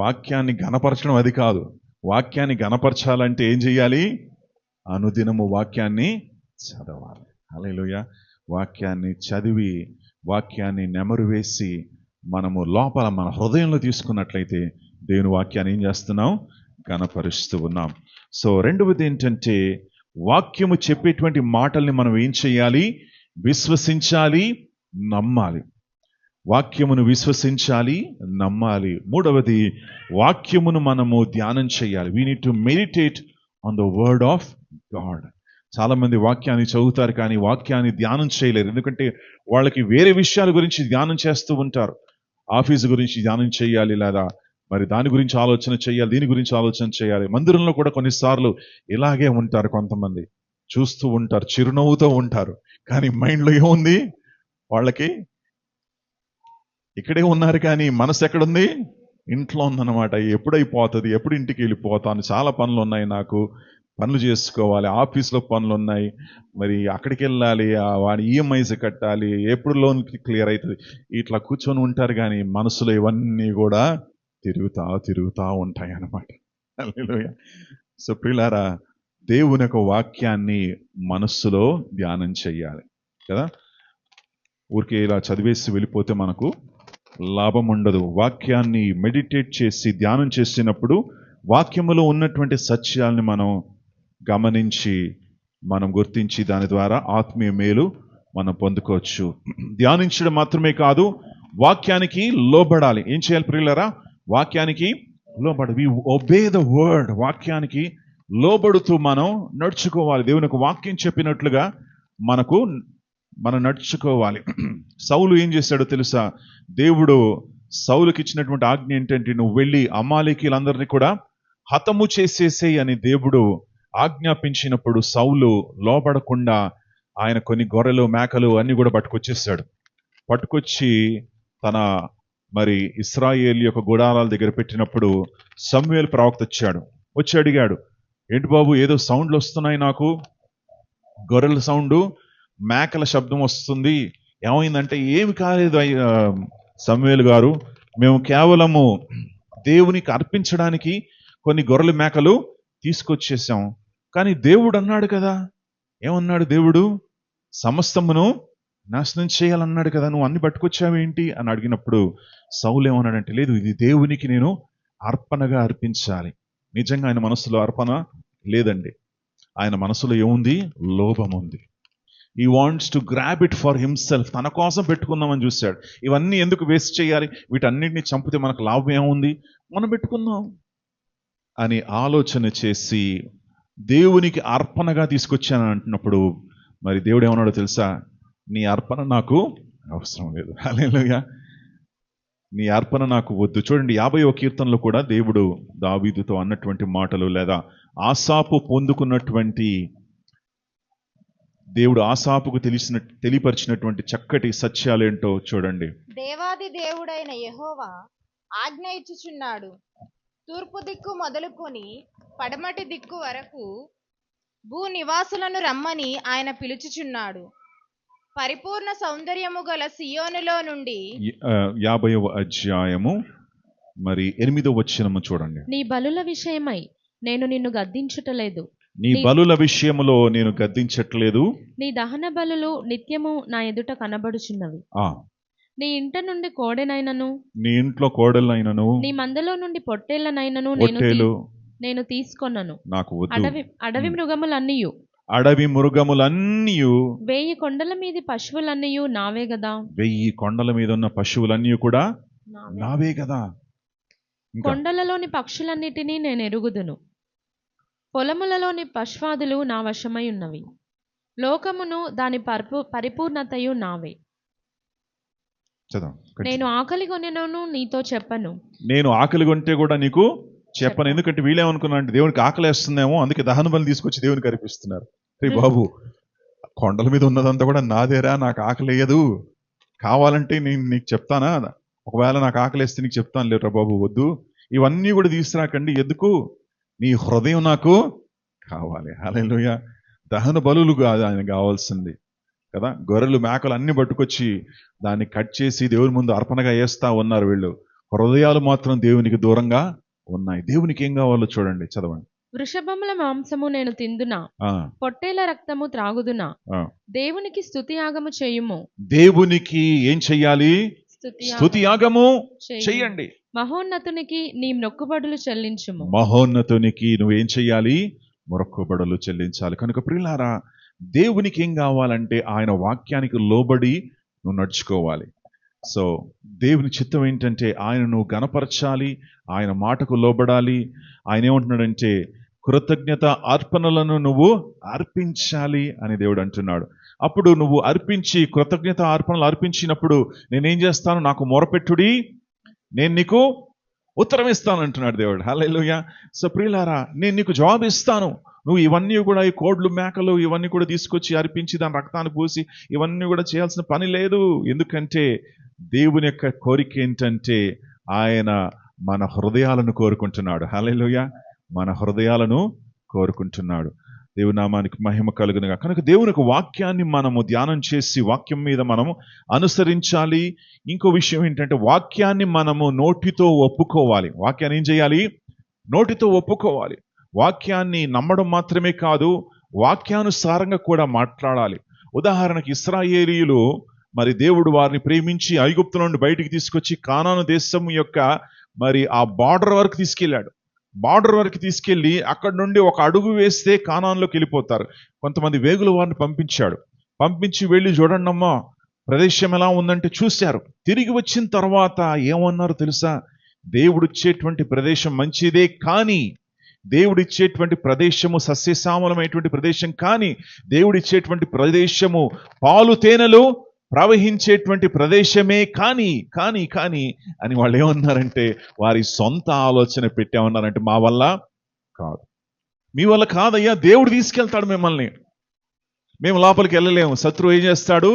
వాక్యాన్ని గణపరచడం అది కాదు. వాక్యాన్ని గణపరచాలంటే ఏం చేయాలి? అనుదినము వాక్యాన్ని చదవాలి. హల్లెలూయా. వాక్యాన్ని చదివి, వాక్యాన్ని నెమరు వేసి మనము లోపల మన హృదయంలో తీసుకున్నట్లయితే దేవుని వాక్యాన్ని ఏం చేస్తున్నాం? గణపరుస్తూ ఉన్నాం. సో రెండవది ఏంటంటే, వాక్యము చెప్పేటువంటి మాటల్ని మనం ఏం చేయాలి? విశ్వసించాలి, నమ్మాలి. వాక్యమును విశ్వసించాలి, నమ్మాలి. మూడవది, వాక్యమును మనము ధ్యానం చేయాలి. We need to meditate on the word of God. చాలా మంది వాక్యాన్ని చదువుతారు కానీ వాక్యాన్ని ధ్యానం చేయలేరు. ఎందుకంటే వాళ్ళకి వేరే విషయాల గురించి ధ్యానం చేస్తూ ఉంటారు. ఆఫీసు గురించి ధ్యానం చేయాలి, లేదా మరి దాని గురించి ఆలోచన చేయాలి, దీని గురించి ఆలోచన చేయాలి. మందిరంలో కూడా కొన్నిసార్లు ఇలాగే ఉంటారు. కొంతమంది చూస్తూ ఉంటారు, చిరునవ్వుతూ ఉంటారు, కానీ మైండ్లో ఏముంది? వాళ్ళకి ఇక్కడే ఉన్నారు కానీ మనసు ఎక్కడుంది? ఇంట్లో ఉందన్నమాట. ఎప్పుడైపోతుంది, ఎప్పుడు ఇంటికి వెళ్ళిపోతాను, చాలా పనులు ఉన్నాయి, నాకు పనులు చేసుకోవాలి, ఆఫీస్లో పనులు ఉన్నాయి, మరి అక్కడికి వెళ్ళాలి, వాడి ఈఎంఐస్ కట్టాలి, ఎప్పుడు లోన్ క్లియర్ అవుతుంది, ఇట్లా కూర్చొని ఉంటారు. కానీ మనసులో ఇవన్నీ కూడా తిరుగుతా ఉంటాయి అన్నమాట. హల్లెలూయా. సో ప్రియులారా, దేవుని యొక్క వాక్యాన్ని మనస్సులో ధ్యానం చెయ్యాలి కదా. ఊరికే ఇలా చదివేసి వెళ్ళిపోతే మనకు లాభం ఉండదు. వాక్యాన్ని మెడిటేట్ చేసి ధ్యానం చేసినప్పుడు వాక్యములో ఉన్నటువంటి సత్యాల్ని మనం గమనించి, మనం గుర్తించి దాని ద్వారా ఆత్మీయ మేలు మనం పొందుకోవచ్చు. ధ్యానించడం మాత్రమే కాదు, వాక్యానికి లోబడాలి. ఏం చేయాలి ప్రియులారా? వాక్యానికి లోబడాలి. We obey the word. వాక్యానికి లోబడుతూ మనం నడుచుకోవాలి. దేవుని యొక్క వాక్యం చెప్పినట్లుగా మనం నడుచుకోవాలి. సౌలు ఏం చేశాడో తెలుసా? దేవుడు సౌలుకి ఇచ్చినటువంటి ఆజ్ఞ ఏంటంటే, నువ్వు వెళ్ళి అమాలేకీలందరినీ కూడా హతము చేసేసేయి అని దేవుడు ఆజ్ఞాపించినప్పుడు సౌలు లోబడకుండా ఆయన కొన్ని గొర్రెలు, మేకలు అన్ని కూడా పట్టుకొచ్చి తన మరి ఇశ్రాయేలు యొక్క గుడారాల దగ్గర పెట్టినప్పుడు సమూయేలు ప్రవక్త వచ్చి అడిగాడు, ఏంటి బాబు, ఏదో సౌండ్లు వస్తున్నాయి, నాకు గొర్రెల సౌండు, మేకల శబ్దం వస్తుంది, ఏమైందంటే, ఏమి కాలేదు సమూయేలు గారు, మేము కేవలము దేవునికి అర్పించడానికి కొన్ని గొర్రెల మేకలు తీసుకొచ్చేసాం. కానీ దేవుడు అన్నాడు కదా, ఏమన్నాడు దేవుడు? సమస్తమును నాశనం చేయాలన్నాడు కదా, నువ్వు అన్ని పట్టుకొచ్చావేంటి అని అడిగినప్పుడు సౌలు ఏమన్నాడంటే, లేదు, ఇది దేవునికి నేను అర్పణగా అర్పించాలి. నిజంగా ఆయన మనసులో అర్పణ లేదండి. ఆయన మనసులో ఏముంది? లోభం ఉంది. ఈ wants to grab it for himself, తన కోసం పెట్టుకుందామని చూశాడు. ఇవన్నీ ఎందుకు వేస్ట్ చేయాలి, వీటన్నిటిని చంపితే మనకు లాభం ఏముంది, మనం పెట్టుకుందాం అని ఆలోచన చేసి దేవునికి అర్పణగా తీసుకొచ్చాను అంటున్నప్పుడు మరి దేవుడు ఏమన్నాడో తెలుసా, నీ అర్పణ నాకు అవసరం లేదు. హల్లెలూయా, నీ అర్పణ నాకు వద్దు. చూడండి 50వ కీర్తనలో కూడా దేవుడు దావీదుతో అన్నటువంటి మాటలు, లేదా ఆసాపు పొందుకున్నటువంటి, దేవుడు ఆసాపుకు తెలియపరిచినటువంటి చక్కటి సత్యాలేంటో చూడండి. దేవాది దేవుడైన యెహోవా ఆజ్ఞ ఇచ్చుచున్నాడు, తూర్పు దిక్కు మొదలుకొని పడమటి దిక్కు వరకు భూ నివాసులను రమ్మని ఆయన పిలుచుచున్నాడు. పరిపూర్ణ సౌందర్యము గల సియోనులో నుండి 50వ అధ్యాయము మరి 8వ వచనము చూడండి. నీ బలుల విషయమై నేను నిన్ను గద్దించుటలేదు, నీ బలుల విషయములో నేను గద్దించట్లేదు, నీ దహన బలులు నిత్యము నా ఎదుట కనబడుచున్నవి. నీ ఇంట నుండి కోడెనైనను, నీ ఇంట్లో కోడలైనను, నీ మందలో నుండి పొట్టేళ్లనైనను నేను తీసుకొనను. నాకు వద్దు. అడవి మృగములన్నీయు, అడవి మృగములన్నీ, 1000 కొండల మీది పశువులన్నీయు నావే గదా. 1000 కొండల మీద ఉన్న పశువులన్నీ కూడా నావే కదా. కొండలలోని పక్షులన్నిటినీ నేను ఎరుగుదును, పొలములలోని పశ్వాదులు నా వశమై ఉన్నవి. లోకమును దాని పరిపూర్ణతయు నావే. నేను ఆకలి కొనెను నీతో చెప్పను, నేను ఆకలి కొంటే కూడా నీకు చెప్పను. ఎందుకంటే వీళ్ళేమనుకున్నా అంటే దేవునికి ఆకలి వేస్తుందేమో, అందుకే దహన బలి తీసుకొచ్చి దేవునికి అర్పిస్తున్నారు. రే బాబు, కొండల మీద ఉన్నదంతా కూడా నాదేరా, నాకు ఆకలి వేయదు, కావాలంటే నేను నీకు చెప్తానా, ఒకవేళ నాకు ఆకలి వేస్తే నీకు చెప్తాను, లేరా బాబు వద్దు, ఇవన్నీ కూడా తీసుకురాకండి, ఎందుకు, నీ హృదయం నాకు కావాలి. హల్లెలూయా. దహన బలులు కాదు ఆయన కావాల్సింది కదా, గొర్రెలు మేకలు అన్ని పట్టుకొచ్చి దాన్ని కట్ చేసి దేవుని ముందు అర్పణగా వేస్తా ఉన్నారు వీళ్ళు. హృదయాలు మాత్రం దేవునికి దూరంగా ఉన్నాయి. దేవునికి ఏం కావాలో చూడండి, చదవండి. వృషభముల మాంసము నేను తిందునా, పొట్టేల రక్తము త్రాగుదునా. దేవునికి స్తుతి యాగము చేయుము. దేవునికి ఏం చెయ్యాలి, స్తుతి యాగము చెయ్యండి. మహోన్నతునికి నీ మొక్కుబడులు చెల్లించుము. మహోన్నతునికి నువ్వేం చెయ్యాలి, మొక్కుబడులు చెల్లించాలి. కనుక ప్రియులారా, దేవునికి ఏం కావాలంటే ఆయన వాక్యానికి లోబడి నువ్వు నడుచుకోవాలి. సో దేవుని చిత్తం ఏంటంటే ఆయన నువ్వు గణపరచాలి, ఆయన మాటకు లోబడాలి. ఆయన ఏమంటున్నాడంటే కృతజ్ఞత అర్పణలను నువ్వు అర్పించాలి అని దేవుడు అంటున్నాడు. అప్పుడు నువ్వు అర్పించి కృతజ్ఞత అర్పణలు అర్పించినప్పుడు నేనేం చేస్తాను, నాకు మొరపెట్టుడి, నేను నీకు ఉత్తరం ఇస్తాను అంటున్నాడు దేవుడు. హల్లెలూయా. సో ప్రియులారా, నేను నీకు జవాబు ఇస్తాను. నువ్వు ఇవన్నీ కూడా, ఈ కోడ్లు మేకలు ఇవన్నీ కూడా తీసుకొచ్చి అర్పించి దాని రక్తాన్ని పూసి ఇవన్నీ కూడా చేయాల్సిన పని లేదు. ఎందుకంటే దేవుని యొక్క కోరిక ఏంటంటే ఆయన మన హృదయాలను కోరుకుంటున్నాడు. హల్లెలూయా. మన హృదయాలను కోరుకుంటున్నాడు. దేవుని నామానికి మహిమ కలుగునుగా. కనుక దేవునికి వాక్యాన్ని మనము ధ్యానం చేసి వాక్యం మీద మనము అనుసరించాలి. ఇంకో విషయం ఏంటంటే వాక్యాన్ని మనము నోటితో ఒప్పుకోవాలి. వాక్యాన్ని ఏం చేయాలి, నోటితో ఒప్పుకోవాలి. వాక్యాన్ని నమ్మడం మాత్రమే కాదు, వాక్యానుసారంగా కూడా మాట్లాడాలి. ఉదాహరణకి ఇశ్రాయేలీయులు మరి దేవుడు వారిని ప్రేమించి ఐగుప్తు నుండి బయటికి తీసుకొచ్చి కానాను దేశం యొక్క మరి ఆ బార్డర్ వరకు తీసుకెళ్ళాడు. బార్డర్ వరకు తీసుకెళ్ళి అక్కడి నుండి ఒక అడుగు వేస్తే కానాన్లోకి వెళ్ళిపోతారు. కొంతమంది వేగుల వారిని పంపించి వెళ్ళి చూడండమ్మా ప్రదేశం ఎలా ఉందంటే చూశారు. తిరిగి వచ్చిన తర్వాత ఏమన్నారు తెలుసా, దేవుడిచ్చేటువంటి ప్రదేశం మంచిదే, కానీ దేవుడిచ్చేటువంటి ప్రదేశము సస్యశ్యామలమైనటువంటి ప్రదేశం, కానీ దేవుడిచ్చేటువంటి ప్రదేశము పాలు తేనెలు ప్రవహించేటువంటి ప్రదేశమే, కానీ కానీ కానీ అని వాళ్ళు ఏమన్నారంటే వారి సొంత ఆలోచన పెట్టామన్నారంటే మా వల్ల కాదు, మీ వల్ల కాదయ్యా, దేవుడు తీసుకెళ్తాడు మిమ్మల్ని, మేము లోపలికి వెళ్ళలేము, శత్రువు ఏం చేస్తాడు,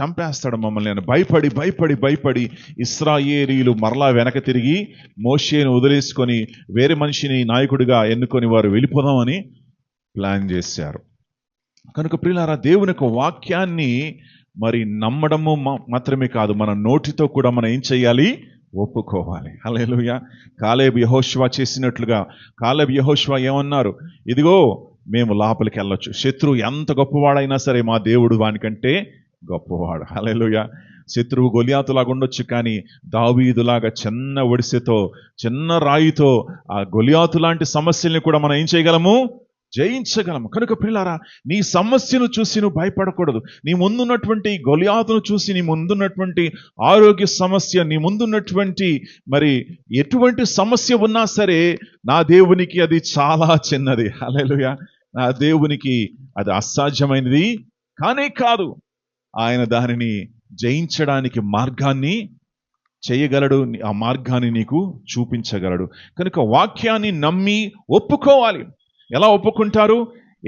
చంపేస్తాడు మమ్మల్ని అని భయపడి ఇశ్రాయేలీయులు మరలా వెనక తిరిగి మోషేను వదిలేసుకొని వేరే మనిషిని నాయకుడిగా ఎన్నుకొని వారు వెళ్ళిపోదామని ప్లాన్ చేశారు. కనుక ప్రియులారా, దేవుని యొక్క వాక్యాన్ని మరి నమ్మడము మాత్రమే కాదు, మన నోటితో కూడా మనం ఏం చేయాలి, ఒప్పుకోవాలి. హల్లెలూయా. కాలేబు యెహోషువ చేసినట్లుగా, కాలేబు యెహోషువ ఏమన్నారు, ఇదిగో మేము లోపలికి వెళ్ళొచ్చు, శత్రువు ఎంత గొప్పవాడైనా సరే మా దేవుడు వానికంటే గొప్పవాడు. హల్లెలూయా. శత్రువు గొలియాతులాగా ఉండొచ్చు, కానీ దావీదులాగా చిన్న ఒడిసెతో చిన్న రాయితో ఆ గొలియాతు లాంటి సమస్యల్ని కూడా మనం ఏం చేయగలము, జయించగలము. కనుక ప్రియులారా, నీ సమస్యను చూసి నువ్వు భయపడకూడదు. నీ ముందున్నటువంటి గొలియాతును చూసి, నీ ముందున్నటువంటి ఆరోగ్య సమస్య, నీ ముందున్నటువంటి మరి ఎటువంటి సమస్య ఉన్నా సరే, నా దేవునికి అది చాలా చిన్నది. హల్లెలూయా. నా దేవునికి అది అసాధ్యమైనది కానే కాదు. ఆయన దానిని జయించడానికి మార్గాన్ని చేయగలడు, ఆ మార్గాన్ని నీకు చూపించగలడు. కనుక వాక్యాన్ని నమ్మి ఒప్పుకోవాలి. ఎలా ఒప్పుకుంటారు?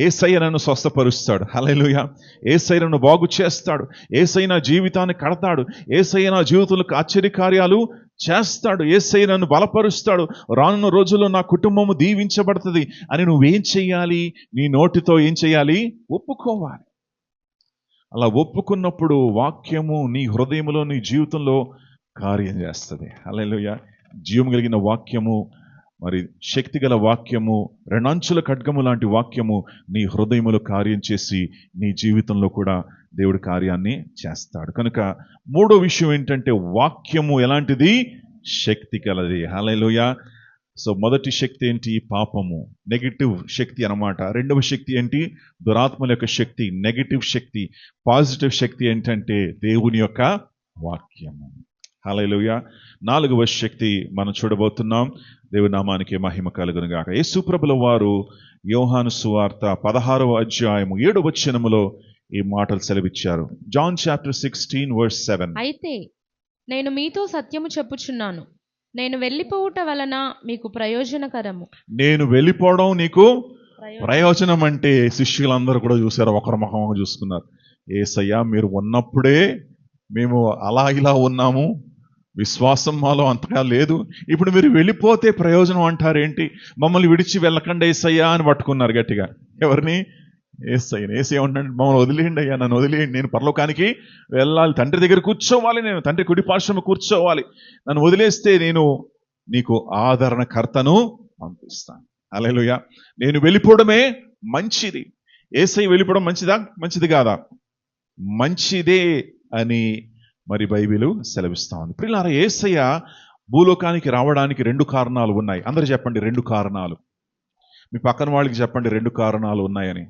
యేసయ్య నన్ను స్వస్థపరుస్తాడు. హల్లెలూయా. యేసయ్య నన్ను బాగు చేస్తాడు. యేసయ్య నా జీవితాన్ని కడతాడు. యేసయ్య నా జీవితంలో ఆశ్చర్యకార్యాలు చేస్తాడు. యేసయ్య నన్ను బలపరుస్తాడు. రానున్న రోజుల్లో నా కుటుంబము దీవించబడుతుంది అని నువ్వేం చెయ్యాలి? నీ నోటితో ఏం చెయ్యాలి? ఒప్పుకోవాలి. అలా ఒప్పుకున్నప్పుడు వాక్యము నీ హృదయంలో, నీ జీవితంలో కార్యం చేస్తుంది. హల్లెలూయా. జీవం కలిగిన వాక్యము, మరి శక్తిగల వాక్యము, రెండంచుల ఖడ్గము లాంటి వాక్యము నీ హృదయములో కార్యం చేసి నీ జీవితంలో కూడా దేవుడి కార్యాన్ని చేస్తాడు. కనుక మూడో విషయం ఏంటంటే, వాక్యము ఎలాంటిది? శక్తి గలది. హల్లెలూయా. సో మొదటి శక్తి ఏంటి? పాపము, నెగిటివ్ శక్తి అన్నమాట. రెండవ శక్తి ఏంటి? దురాత్మల యొక్క శక్తి, నెగిటివ్ శక్తి. పాజిటివ్ శక్తి ఏంటంటే దేవుని యొక్క వాక్యము. హల్లెలూయా. నాలుగవ శక్తి మనం చూడబోతున్నాం. దేవుని నామానికి మహిమ కలుగును గాక. యేసు ప్రభుల వారు యోహాను సువార్త 16వ అధ్యాయము 7వ వచనములో ఈ మాటలు సెలవిచ్చారు. John chapter 16:7. అయితే నేను మీతో సత్యము చెప్పుచున్నాను, నేను వెళ్ళిపోవుట వలన మీకు ప్రయోజనకరము. నేను వెళ్ళిపోవడం నీకు ప్రయోజనం అంటే శిష్యులందరూ కూడా చూశారు, ఒకరి ముఖం చూసుకున్నారు. యేసయ్యా, మీరు ఉన్నప్పుడే మేము అలా ఇలా ఉన్నాము, విశ్వాసం మాలో అంతగా లేదు, ఇప్పుడు మీరు వెళ్ళిపోతే ప్రయోజనం అంటారేంటి? మమ్మల్ని విడిచి వెళ్ళకండి యేసయ్యా అని పట్టుకున్నారు గట్టిగా. ఎవరిని? యేసయ్యని. యేసయ్య ఉండండి, మమ్మల్ని వదిలేయండి అయ్యా, నన్ను వదిలేయండి, నేను పరలోకానికి వెళ్ళాలి, తండ్రి దగ్గర కూర్చోవాలి, నేను తండ్రి కుడి పార్శ్వము కూర్చోవాలి, నన్ను వదిలేస్తే నేను నీకు ఆదరణకర్తను పంపిస్తాను. హల్లెలూయా. నేను వెళ్ళిపోవడమే మంచిది. యేసయ్య వెళ్ళిపోవడం మంచిది కాదా? మంచిదే అని మరి బైబిలు సెలవిస్తా ఉంది. ప్రియులారా, యేసయ్య భూలోకానికి రావడానికి 2 కారణాలు ఉన్నాయి. అందరూ చెప్పండి, 2 కారణాలు. మీ పక్కన వాళ్ళకి చెప్పండి, 2 కారణాలు ఉన్నాయని.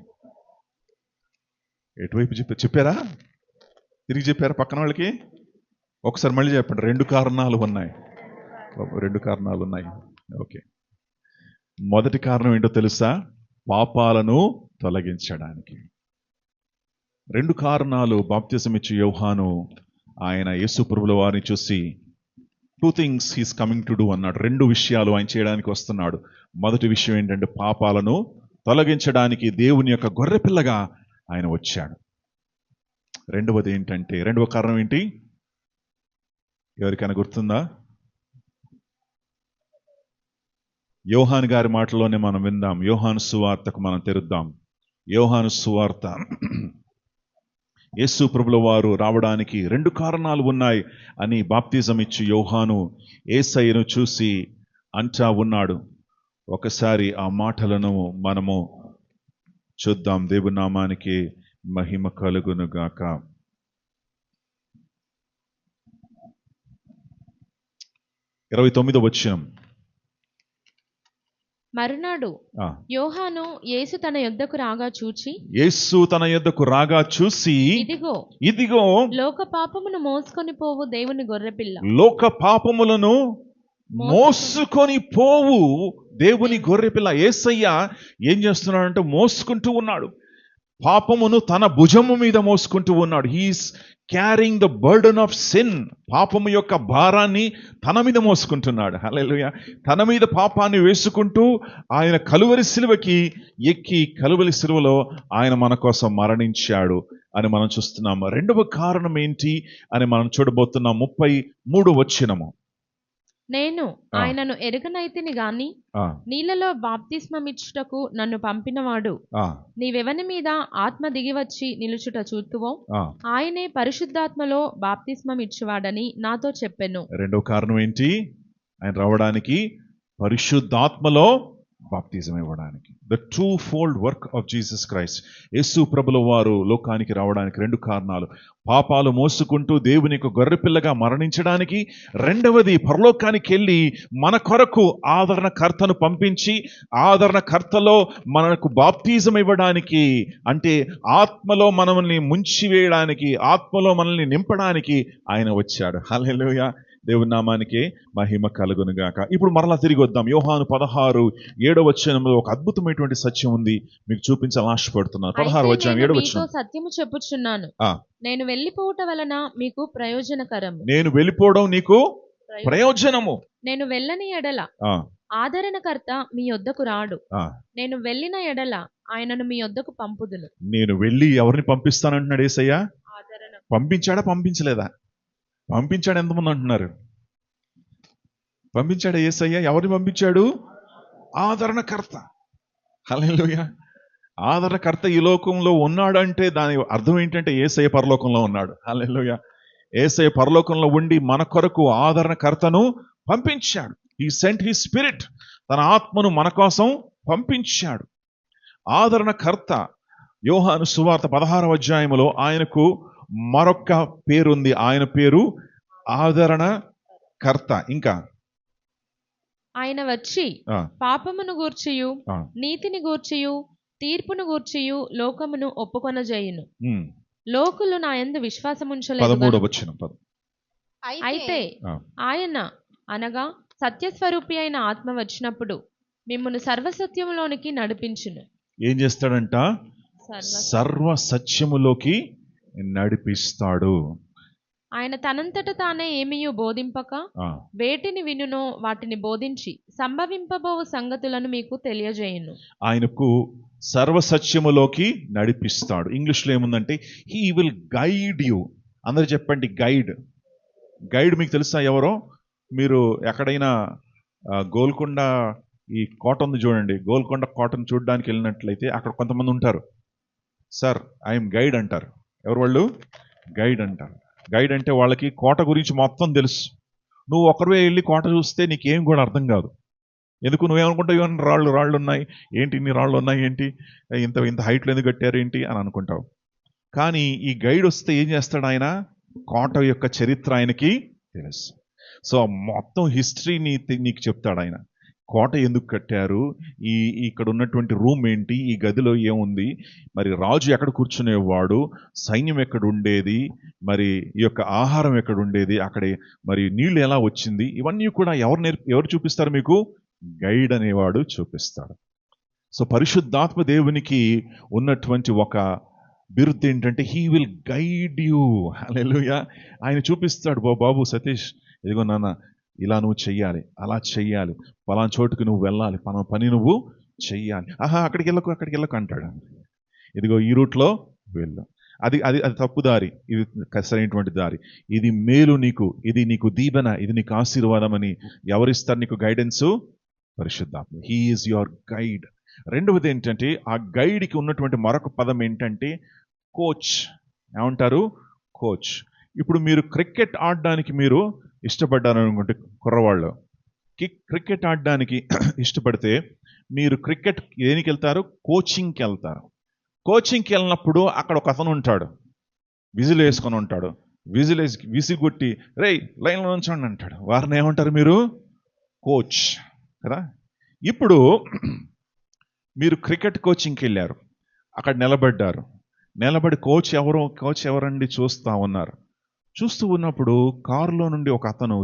ఎటువైపు చెప్పారా? తిరిగి చెప్పారా పక్కన వాళ్ళకి? ఒకసారి మళ్ళీ చెప్పండి, 2 కారణాలు ఉన్నాయి. 2 కారణాలు ఉన్నాయి. ఓకే. మొదటి కారణం ఏంటో తెలుసా? పాపాలను తొలగించడానికి. 2 కారణాలు. బాప్తిసం ఇచ్చే యోహాను ఆయన యేసు ప్రభుల వారిని చూసి 2 things he's coming to do అన్నాడు. 2 విషయాలు ఆయన చేయడానికి వస్తున్నాడు. మొదటి విషయం ఏంటంటే, పాపాలను తొలగించడానికి దేవుని యొక్క గొర్రెపిల్లగా ఆయన వచ్చాడు. రెండవది ఏంటంటే, రెండవ కారణం ఏంటి? ఎవరికైనా గుర్తుందా? యోహాను గారి మాటలోనే మనం విందాం. యోహాను సువార్తకు మనం తెరుద్దాం. యోహాను సువార్త. యేసు ప్రభుల వారు రావడానికి 2 కారణాలు ఉన్నాయి అని బాప్తిజం ఇచ్చి యోహాను యేసయ్యను చూసి అంటా ఉన్నాడు. ఒకసారి ఆ మాటలను మనము చూద్దాం. దేవుని నామానికి మహిమ కలుగును గాక. 29వ వచనం. మరునాడు యోహాను యేసు తన యొద్దకు రాగా చూచి ఇదిగో లోక పాపమును మోసుకొని పోవు దేవుని గొర్రెపిల్ల. లోక పాపములను మోసుకొని పోవు దేవుని గొర్రెపిల్ల. యేసయ్య ఏం చేస్తున్నాడంటే, మోసుకుంటూ ఉన్నాడు. పాపమును తన భుజము మీద మోసుకుంటూ ఉన్నాడు. He's carrying the burden of sin. పాపము యొక్క భారాన్ని తన మీద మోసుకుంటున్నాడు. హల్లెలూయా. తన మీద పాపాన్ని వేసుకుంటూ ఆయన కలువరి సిలువకి ఎక్కి, కలువరి సిలువలో ఆయన మన కోసం మరణించాడు అని మనం చూస్తున్నాము. రెండవ కారణం ఏంటి అని మనం చూడబోతున్నాం. 33వ వచనము. నేను ఆయనను ఎరుగనైతిని గాని నీళ్ళలో బాప్తిస్మమిచ్చుటకు నన్ను పంపినవాడు నీవెవని మీద ఆత్మ దిగివచ్చి నిలుచుట చూతువో ఆయనే పరిశుద్ధాత్మలో బాప్తిస్మమిచ్చువాడని నాతో చెప్పెను. రెండో కారణం ఏంటి? ఆయన రావడానికి పరిశుద్ధాత్మలో బాప్తిజం ఇవ్వడానికి. The two fold work of Jesus Christ. యేసు ప్రభుల వారు లోకానికి రావడానికి రెండు కారణాలు: పాపాలు మోసుకుంటూ దేవుని యొక్క గొర్రెపిల్లగా మరణించడానికి, రెండవది పరలోకానికి వెళ్ళి మన కొరకు ఆదరణకర్తను పంపించి ఆదరణకర్తలో మనకు బాప్తిజం ఇవ్వడానికి, అంటే ఆత్మలో మనల్ని ముంచివేయడానికి, ఆత్మలో మనల్ని నింపడానికి ఆయన వచ్చాడు. హల్లెలూయా, దేవుని నామానికి మహిమ కలుగును గాక. ఇప్పుడు మరలా తిరిగి వద్దాం. యోహాను 16:7 ఒక అద్భుతమైనటువంటి సత్యం ఉంది, మీకు చూపించాలని ఆశపడుతున్నాను. 16:7 సత్యము చెప్పుచున్నాను, ఆ. నేను వెళ్ళిపోవుట వలన మీకు ప్రయోజనకరము. నేను వెళ్ళిపోవడం నీకు ప్రయోజనము. నేను వెళ్ళని ఎడల ఆదరణకర్త మీ యొద్దకు రాడు, నేను వెళ్ళిన ఎడల ఆయనను మీ యొద్దకు పంపుదును. నేను వెళ్ళి ఎవరిని పంపిస్తానంటున్నాడు యేసయ్య? ఆదరణ. పంపించాడా పంపించలేదా? పంపించాడు. ఎంతమంది అంటున్నారు? పంపించాడు యేసయ్య. ఎవరిని పంపించాడు? ఆదరణకర్త. హల్లెలూయా. ఆదరణకర్త ఈ లోకంలో ఉన్నాడంటే దాని అర్థం ఏంటంటే యేసయ్య పరలోకంలో ఉన్నాడు. హల్లెలూయా. యేసయ్య పరలోకంలో ఉండి మన కొరకు ఆదరణకర్తను పంపించాడు. హీ సెంట్ హిస్ స్పిరిట్, తన ఆత్మను మన కోసం పంపించాడు. ఆదరణకర్త. యోహాను సువార్త 16 ఆయనకు మరొక పేరుంది. ఆయన పేరు ఆదరణకర్త. ఇంకా ఆయన వచ్చి పాపమును గూర్చియు నీతిని గూర్చియు తీర్పును గూర్చియు లోకమును ఒప్పుకొనజేయును. లోకులు నా యందు విశ్వాసముంచలేదు. 13 అయితే ఆయన అనగా సత్యస్వరూపి అయిన ఆత్మ వచ్చినప్పుడు మిమ్మును సర్వసత్యములోనికి నడిపించును. ఏం చేస్తాడంట? సర్వ సత్యములోకి నడిపిస్తాడు. ఆయన తనంతట తానే ఏమీయూ బోధింపక వేటిని వినునో వాటిని బోధించి సంభవింపబోవు సంగతులను మీకు తెలియజేయును. ఆయనకు సర్వ సత్యములోకి నడిపిస్తాడు. ఇంగ్లీష్లో ఏముందంటే హీ విల్ గైడ్ యూ. అందరూ చెప్పండి గైడ్. గైడ్ మీకు తెలుసా ఎవరో? మీరు ఎక్కడైనా గోల్కొండ ఈ కోట ఉంది చూడండి, గోల్కొండ కోటను చూడడానికి వెళ్ళినట్లయితే అక్కడ కొంతమంది ఉంటారు. సార్ ఐఎమ్ గైడ్ అంటారు. ఎవరు వాళ్ళు? గైడ్ అంటారు. గైడ్ అంటే వాళ్ళకి కోట గురించి మొత్తం తెలుసు. నువ్వు ఒకరివే వెళ్ళి కోట చూస్తే నీకేం కూడా అర్థం కాదు. ఎందుకు? నువ్వేమనుకుంటావు? ఇవన్నీ రాళ్ళు ఉన్నాయి ఏంటి, ఇన్ని రాళ్ళు ఉన్నాయి ఏంటి, ఇంత హైట్లో ఎందుకు కట్టారు ఏంటి అని అనుకుంటావు. కానీ ఈ గైడ్ వస్తే ఏం చేస్తాడు? ఆయన కోట యొక్క చరిత్ర ఆయనకి తెలుసు. సో మొత్తం హిస్టరీ నీకు చెప్తాడు ఆయన. కోట ఎందుకు కట్టారు, ఇక్కడ ఉన్నటువంటి రూమ్ ఏంటి, ఈ గదిలో ఏముంది, మరి రాజు ఎక్కడ కూర్చునేవాడు, సైన్యం ఎక్కడ ఉండేది, మరి ఈ యొక్క ఆహారం ఎక్కడ ఉండేది, అక్కడ మరి నీళ్లు ఎలా వచ్చింది, ఇవన్నీ కూడా ఎవరు చూపిస్తారు మీకు? గైడ్ అనేవాడు చూపిస్తాడు. సో పరిశుద్ధాత్మ దేవునికి ఉన్నటువంటి ఒక బిరుదు ఏంటంటే హీ విల్ గైడ్ యూ. హల్లెలూయా. ఆయన చూపిస్తాడు, బాబు సతీష్ ఇదిగో నాన్న ఇలా నువ్వు చెయ్యాలి, అలా చెయ్యాలి, పలానా చోటుకు నువ్వు వెళ్ళాలి, పలానా పని నువ్వు చెయ్యాలి. అక్కడికి వెళ్ళకు అంటాడు. ఇదిగో ఈ రూట్లో వెళ్ళు, అది అది అది తప్పు దారి, ఇది సరైనటువంటి దారి, ఇది మేలు నీకు, ఇది నీకు దీవెన, ఇది నీకు ఆశీర్వాదం అని ఎవరిస్తారు నీకు గైడెన్సు? పరిశుద్ధాత్మ. He is your guide. రెండవది ఏంటంటే ఆ గైడ్కి ఉన్నటువంటి మరొక పదం ఏంటంటే కోచ్. ఏమంటారు? కోచ్. ఇప్పుడు మీరు క్రికెట్ ఆడడానికి మీరు ఇష్టపడ్డారు అనుకుంటే, కుర్రవాళ్ళు క్రికెట్ ఆడడానికి ఇష్టపడితే మీరు క్రికెట్ దేనికి వెళ్తారు? కోచింగ్కి వెళ్తారు. కోచింగ్కి వెళ్ళినప్పుడు అక్కడ ఒక అతను ఉంటాడు, విజిల్ వేసుకొని ఉంటాడు. విసిగొట్టి రేయ్ లైన్లో ఉంచండి అంటాడు. వారిని ఏమంటారు మీరు? కోచ్ కదా. ఇప్పుడు మీరు క్రికెట్ కోచింగ్కి వెళ్ళారు, అక్కడ నిలబడి కోచ్ ఎవరండి చూస్తూ ఉన్నారు. చూస్తూ ఉన్నప్పుడు కారులో నుండి ఒక అతను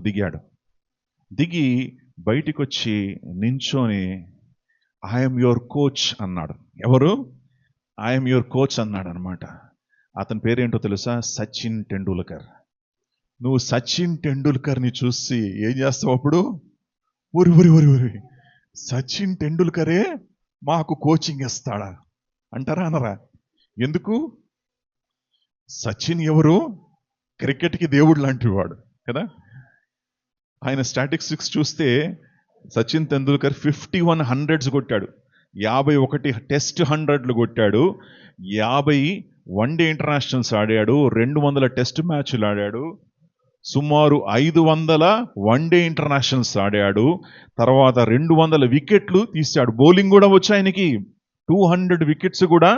దిగి బయటికి వచ్చి నించోని ఐఎమ్ యువర్ కోచ్ అన్నాడు. ఎవరు? ఐఎమ్ యువర్ కోచ్ అన్నాడు అనమాట. అతని పేరేంటో తెలుసా? సచిన్ టెండూల్కర్. నువ్వు సచిన్ టెండూల్కర్ని చూసి ఏం చేస్తావు అప్పుడు? ఊరి సచిన్ టెండూల్కరే మాకు కోచింగ్ ఇస్తాడా అంటారా? అనరా? ఎందుకు? సచిన్ ఎవరు? క్రికెట్కి దేవుడు లాంటి వాడు కదా. ఆయన స్టాటిస్టిక్స్ చూస్తే సచిన్ తెండూల్కర్ 51 100s కొట్టాడు, 51 టెస్ట్ 100లు కొట్టాడు, 50 వన్డే ఇంటర్నేషనల్స్ ఆడాడు, 200 టెస్ట్ మ్యాచ్లు ఆడాడు, సుమారు 500 వన్డే ఇంటర్నేషనల్స్ ఆడాడు. తర్వాత 200 వికెట్లు తీశాడు. బౌలింగ్ కూడా వచ్చి ఆయనకి 200 వికెట్స్ కూడా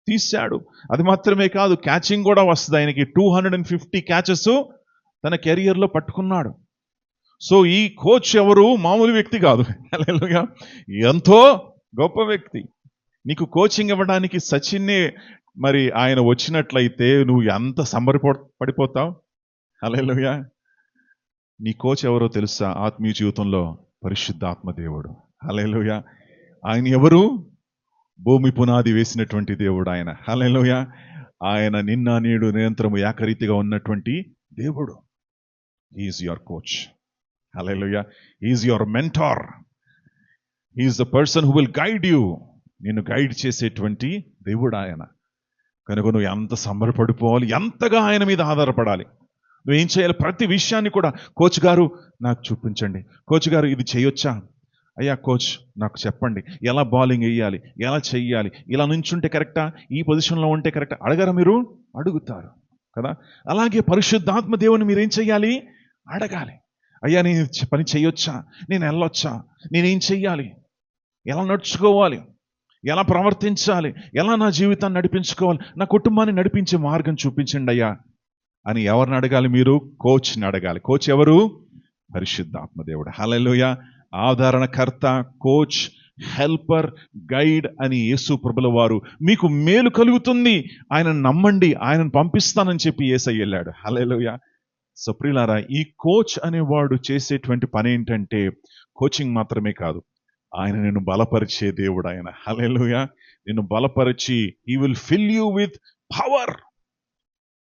తీశాడు. అది మాత్రమే కాదు, క్యాచింగ్ కూడా వస్తుంది ఆయనకి. 250 క్యాచెస్ తన కెరియర్లో పట్టుకున్నాడు. సో ఈ కోచ్ ఎవరు మామూలు వ్యక్తి కాదు. హల్లెలూయా, ఎంతో గొప్ప వ్యక్తి. నీకు కోచింగ్ ఇవ్వడానికి సచిన్నే మరి ఆయన వచ్చినట్లయితే నువ్వు ఎంత పడిపోతావు. హల్లెలూయా. నీ కోచ్ ఎవరో తెలుసా? ఆత్మీయ జీవితంలో పరిశుద్ధాత్మ దేవుడు. హల్లెలూయా. ఆయన ఎవరు? భూమి పునాది వేసినటువంటి దేవుడు ఆయన. హల్లెలూయా. ఆయన నిన్న నేడు నిరంతరము ఏకరీతిగా ఉన్నటువంటి దేవుడు. Is your coach. Hallelujah. Is your mentor. Is the person who will guide you. నిన్ను గైడ్ చేసేటువంటి దేవుడు ఆయన. కనుక నువ్వు ఎంత సంబరపడిపోవాలి, ఎంతగా ఆయన మీద ఆధారపడాలి. నువ్వేం చేయాలి? ప్రతి విషయాన్ని కూడా కోచ్ గారు నాకు చూపించండి, కోచ్ గారు ఇది చేయొచ్చా, అయ్యా కోచ్ నాకు చెప్పండి, ఎలా బౌలింగ్ వేయాలి, ఎలా చెయ్యాలి, ఇలా నుంచుంటే కరెక్టా, ఈ పొజిషన్లో ఉంటే కరెక్టా, అడగరా మీరు? అడుగుతారు కదా. అలాగే పరిశుద్ధాత్మ దేవుని మీరేం చెయ్యాలి? అడగాలి. అయ్యా నేను పని చేయొచ్చా, నేను వెళ్ళొచ్చా, నేనేం చెయ్యాలి, ఎలా నడుచుకోవాలి, ఎలా ప్రవర్తించాలి, ఎలా నా జీవితాన్ని నడిపించుకోవాలి, నా కుటుంబాన్ని నడిపించే మార్గం చూపించండి అయ్యా అని ఎవరిని అడగాలి? మీరు కోచ్ని అడగాలి. కోచ్ ఎవరు? పరిశుద్ధాత్మ దేవుడు. హల్లెలూయా. ఆదరణకర్త, కోచ్, హెల్పర్, గైడ్ అని యేసు ప్రభుల వారు మీకు మేలు కలుగుతుంది, ఆయన నమ్మండి, ఆయనను పంపిస్తానని చెప్పి యేసయ్య వెళ్ళాడు. హల్లెలూయా. సో ప్రియులారా, ఈ కోచ్ అనేవాడు చేసేటువంటి పని ఏంటంటే కోచింగ్ మాత్రమే కాదు, ఆయన నిన్ను బలపరిచే దేవుడు ఆయన. హల్లెలూయా. నిన్ను బలపరిచి he will fill you with power.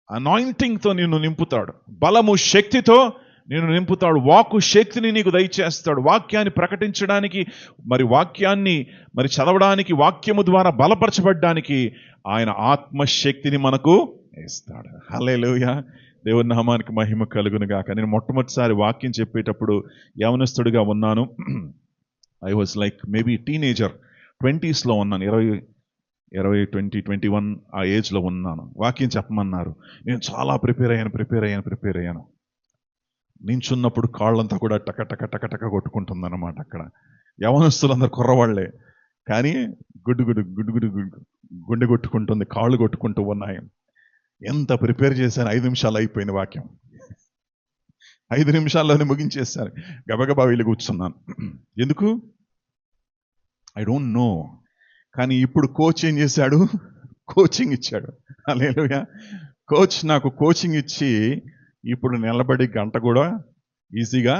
అనాయింటింగ్తో నిన్ను నింపుతాడు, బలము శక్తితో నిన్ను నింపుతాడు, వాక్కు శక్తిని నీకు దయచేస్తాడు, వాక్యాన్ని ప్రకటించడానికి, మరి వాక్యాన్ని మరి చదవడానికి, వాక్యము ద్వారా బలపరచబడ్డానికి ఆయన ఆత్మశక్తిని మనకు ఇస్తాడు. హల్లెలూయా. దేవుని నామానికి మహిమ కలుగును గాక. నేను మొట్టమొదటిసారి వాక్యం చెప్పేటప్పుడు యవనస్తుడిగా ఉన్నాను. I was like maybe teenager, 20స్లో ఉన్నాను, 21 ఆ ఏజ్లో ఉన్నాను. వాక్యం చెప్పమన్నారు. నేను చాలా ప్రిపేర్ అయ్యాను. నించున్నప్పుడు కాళ్ళంతా కూడా టక టక టక టక కొట్టుకుంటుందన్నమాట. అక్కడ యవనస్తులందరూ కుర్రవాళ్లే, కానీ గుండె కొట్టుకుంటుంది, కాళ్ళు కొట్టుకుంటూ ఉన్నాయి. ఎంత ప్రిపేర్ చేశాను, 5 నిమిషాలు అయిపోయింది వాక్యం. 5 నిమిషాల్లోనే ముగించేశాను. గబగబా వెళ్ళి కూర్చున్నాను. ఎందుకు? I don't know. కానీ ఇప్పుడు కోచ్ ఏం చేశాడు? కోచింగ్ ఇచ్చాడు. హల్లెలూయా. కోచ్ నాకు కోచింగ్ ఇచ్చి ఇప్పుడు నిలబడి గంట కూడా ఈజీగా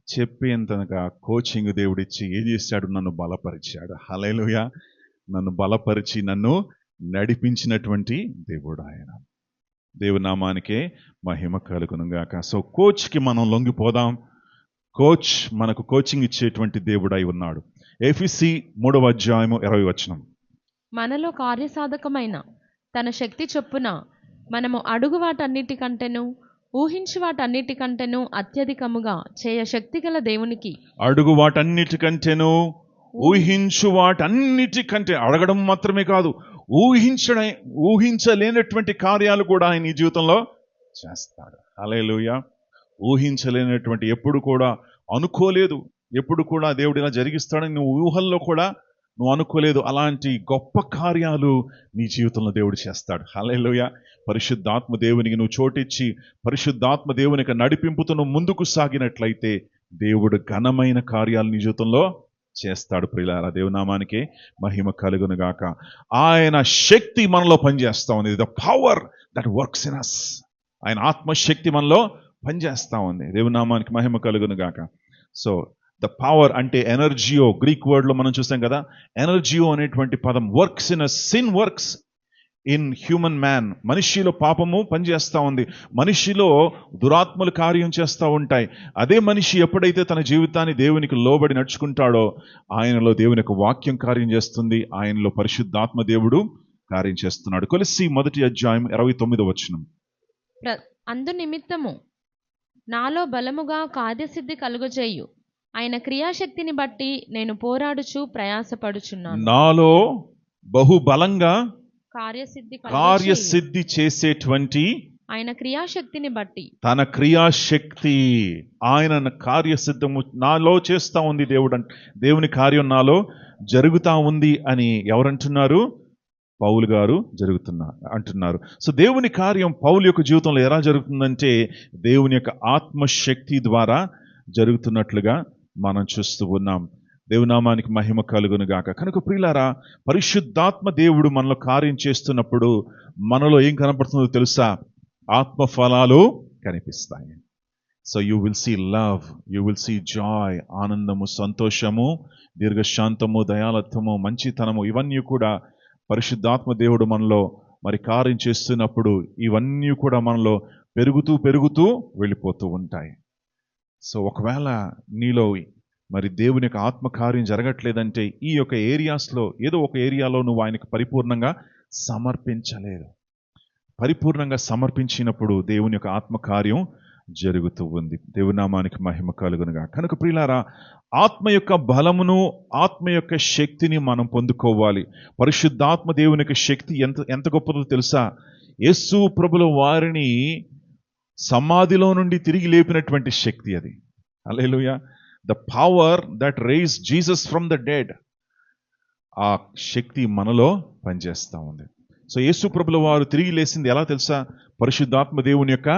చెప్పేంతగా కోచింగ్ దేవుడిచ్చి ఏం చేశాడు? నన్ను బలపరిచాడు. హల్లెలూయా. నన్ను బలపరిచి నన్ను నడిపించినటువంటి దేవుడు ఆయన. దేవుని నామానికే మహిమ కలుగును గాక. సో కోచ్కి మనం లొంగిపోదాం. కోచ్ మనకు కోచింగ్ ఇచ్చేటువంటి దేవుడై ఉన్నాడు. ఎఫెసీ 3వ అధ్యాయము 20వ వచనం. మనలో కార్యసాధకమైన తన శక్తి చొప్పున మనము అడుగు వాటన్నిటికంటేను ఊహించు వాటన్నిటికంటేను అత్యధికముగా చేయ శక్తి గల దేవునికి. అడుగు వాటన్నిటికంటేను ఊహించు వాటన్నిటికంటే, అడగడం మాత్రమే కాదు, ఊహించలేనటువంటి కార్యాలు కూడా ఆయన ఈ జీవితంలో చేస్తాడు. హల్లెలూయా. ఊహించలేనటువంటి, ఎప్పుడు కూడా అనుకోలేదు, ఎప్పుడు కూడా దేవుడు ఇలా జరిగిస్తాడని నువ్వు ఊహల్లో కూడా నువ్వు అనుకోలేదు, అలాంటి గొప్ప కార్యాలు నీ జీవితంలో దేవుడు చేస్తాడు. హల్లెలూయా. పరిశుద్ధాత్మ దేవునికి నువ్వు చోటిచ్చి పరిశుద్ధాత్మ దేవునికి నడిపింపుతూ నువ్వు ముందుకు సాగినట్లయితే దేవుడు ఘనమైన కార్యాలు నీ జీవితంలో చేస్తాడు. ప్రియులారా, దేవునామానికే మహిమ కలుగును గాక. ఆయన శక్తి మనలో పనిచేస్తా ఉంది. The power that works in us. ఆయన ఆత్మశక్తి మనలో పనిచేస్తా ఉంది. దేవునామానికి మహిమ కలుగును గాక. సో ద పవర్ అంటే ఎనర్జియో, గ్రీక్ వర్డ్లో మనం చూస్తాం కదా. ఎనర్జియో అనేటువంటి పదం works in us. Sin works in human man. మనిషిలో పాపము పనిచేస్తూ ఉంది, మనిషిలో దురాత్మలు కార్యం చేస్తూ ఉంటాయి. అదే మనిషి ఎప్పుడైతే తన జీవితాన్ని దేవునికి లోబడి నడుచుకుంటాడో ఆయనలో దేవుని యొక్క వాక్యం కార్యం చేస్తుంది, ఆయనలో పరిశుద్ధాత్మ దేవుడు కార్యం చేస్తున్నాడు. కొలస్సీ 1వ అధ్యాయం 29వ వచనం. అందు నిమిత్తము నాలో బలముగా కార్యసిద్ధి కలుగజేయు ఆయన క్రియాశక్తిని బట్టి నేను పోరాడుచు ప్రయాసపడుచున్నాను. నాలో బహుబలంగా కార్యసిద్ధి చేసేటువంటి ఆయన క్రియాశక్తిని బట్టి తన క్రియాశక్తి, ఆయన కార్యసిద్ధము నాలో చేస్తా ఉంది దేవుడు, దేవుని కార్యం నాలో జరుగుతా ఉంది అని ఎవరంటున్నారు? పౌలు గారు అంటున్నారు. సో దేవుని కార్యం పౌలు యొక్క జీవితంలో ఎలా జరుగుతుందంటే దేవుని యొక్క ఆత్మశక్తి ద్వారా జరుగుతున్నట్లుగా మనం చూస్తూ ఉన్నాం. దేవునామానికి మహిమ కలుగును గాక. కనుక ప్రియులారా, పరిశుద్ధాత్మ దేవుడు మనలో కార్యం చేస్తున్నప్పుడు మనలో ఏం కనపడుతుందో తెలుసా? ఆత్మ ఫలాలు కనిపిస్తాయి. So you will see love, you will see joy, ఆనందము, సంతోషము, దీర్ఘశాంతము, దయాలత్వము, మంచితనము, ఇవన్నీ కూడా పరిశుద్ధాత్మ దేవుడు మనలో మరి కార్యం చేస్తున్నప్పుడు ఇవన్నీ కూడా మనలో పెరుగుతూ వెళ్ళిపోతూ ఉంటాయి. సో ఒకవేళ నీలో మరి దేవుని యొక్క ఆత్మకార్యం జరగట్లేదంటే ఈ యొక్క ఏరియాస్లో ఏదో ఒక ఏరియాలో నువ్వు ఆయనకు పరిపూర్ణంగా సమర్పించలేదు. పరిపూర్ణంగా సమర్పించినప్పుడు దేవుని యొక్క ఆత్మకార్యం జరుగుతూ ఉంది. దేవునామానికి మహిమ కలుగునుగా. కనుక ప్రియులారా, ఆత్మ యొక్క బలమును, ఆత్మ యొక్క శక్తిని మనం పొందుకోవాలి. పరిశుద్ధాత్మ దేవుని యొక్క శక్తి ఎంత గొప్పదో తెలుసా? యేసు ప్రభుల వారిని సమాధిలో నుండి తిరిగి లేపినటువంటి శక్తి అది. హల్లెలూయా. The power that rise Jesus from the dead, ఆ శక్తి మనలో పనిచేస్తూ ఉంది. సో యేసు ప్రభుల వారు తిరిగి లేచింది ఎలా తెలుసా? పరిశుద్ధాత్మ దేవుని యొక్క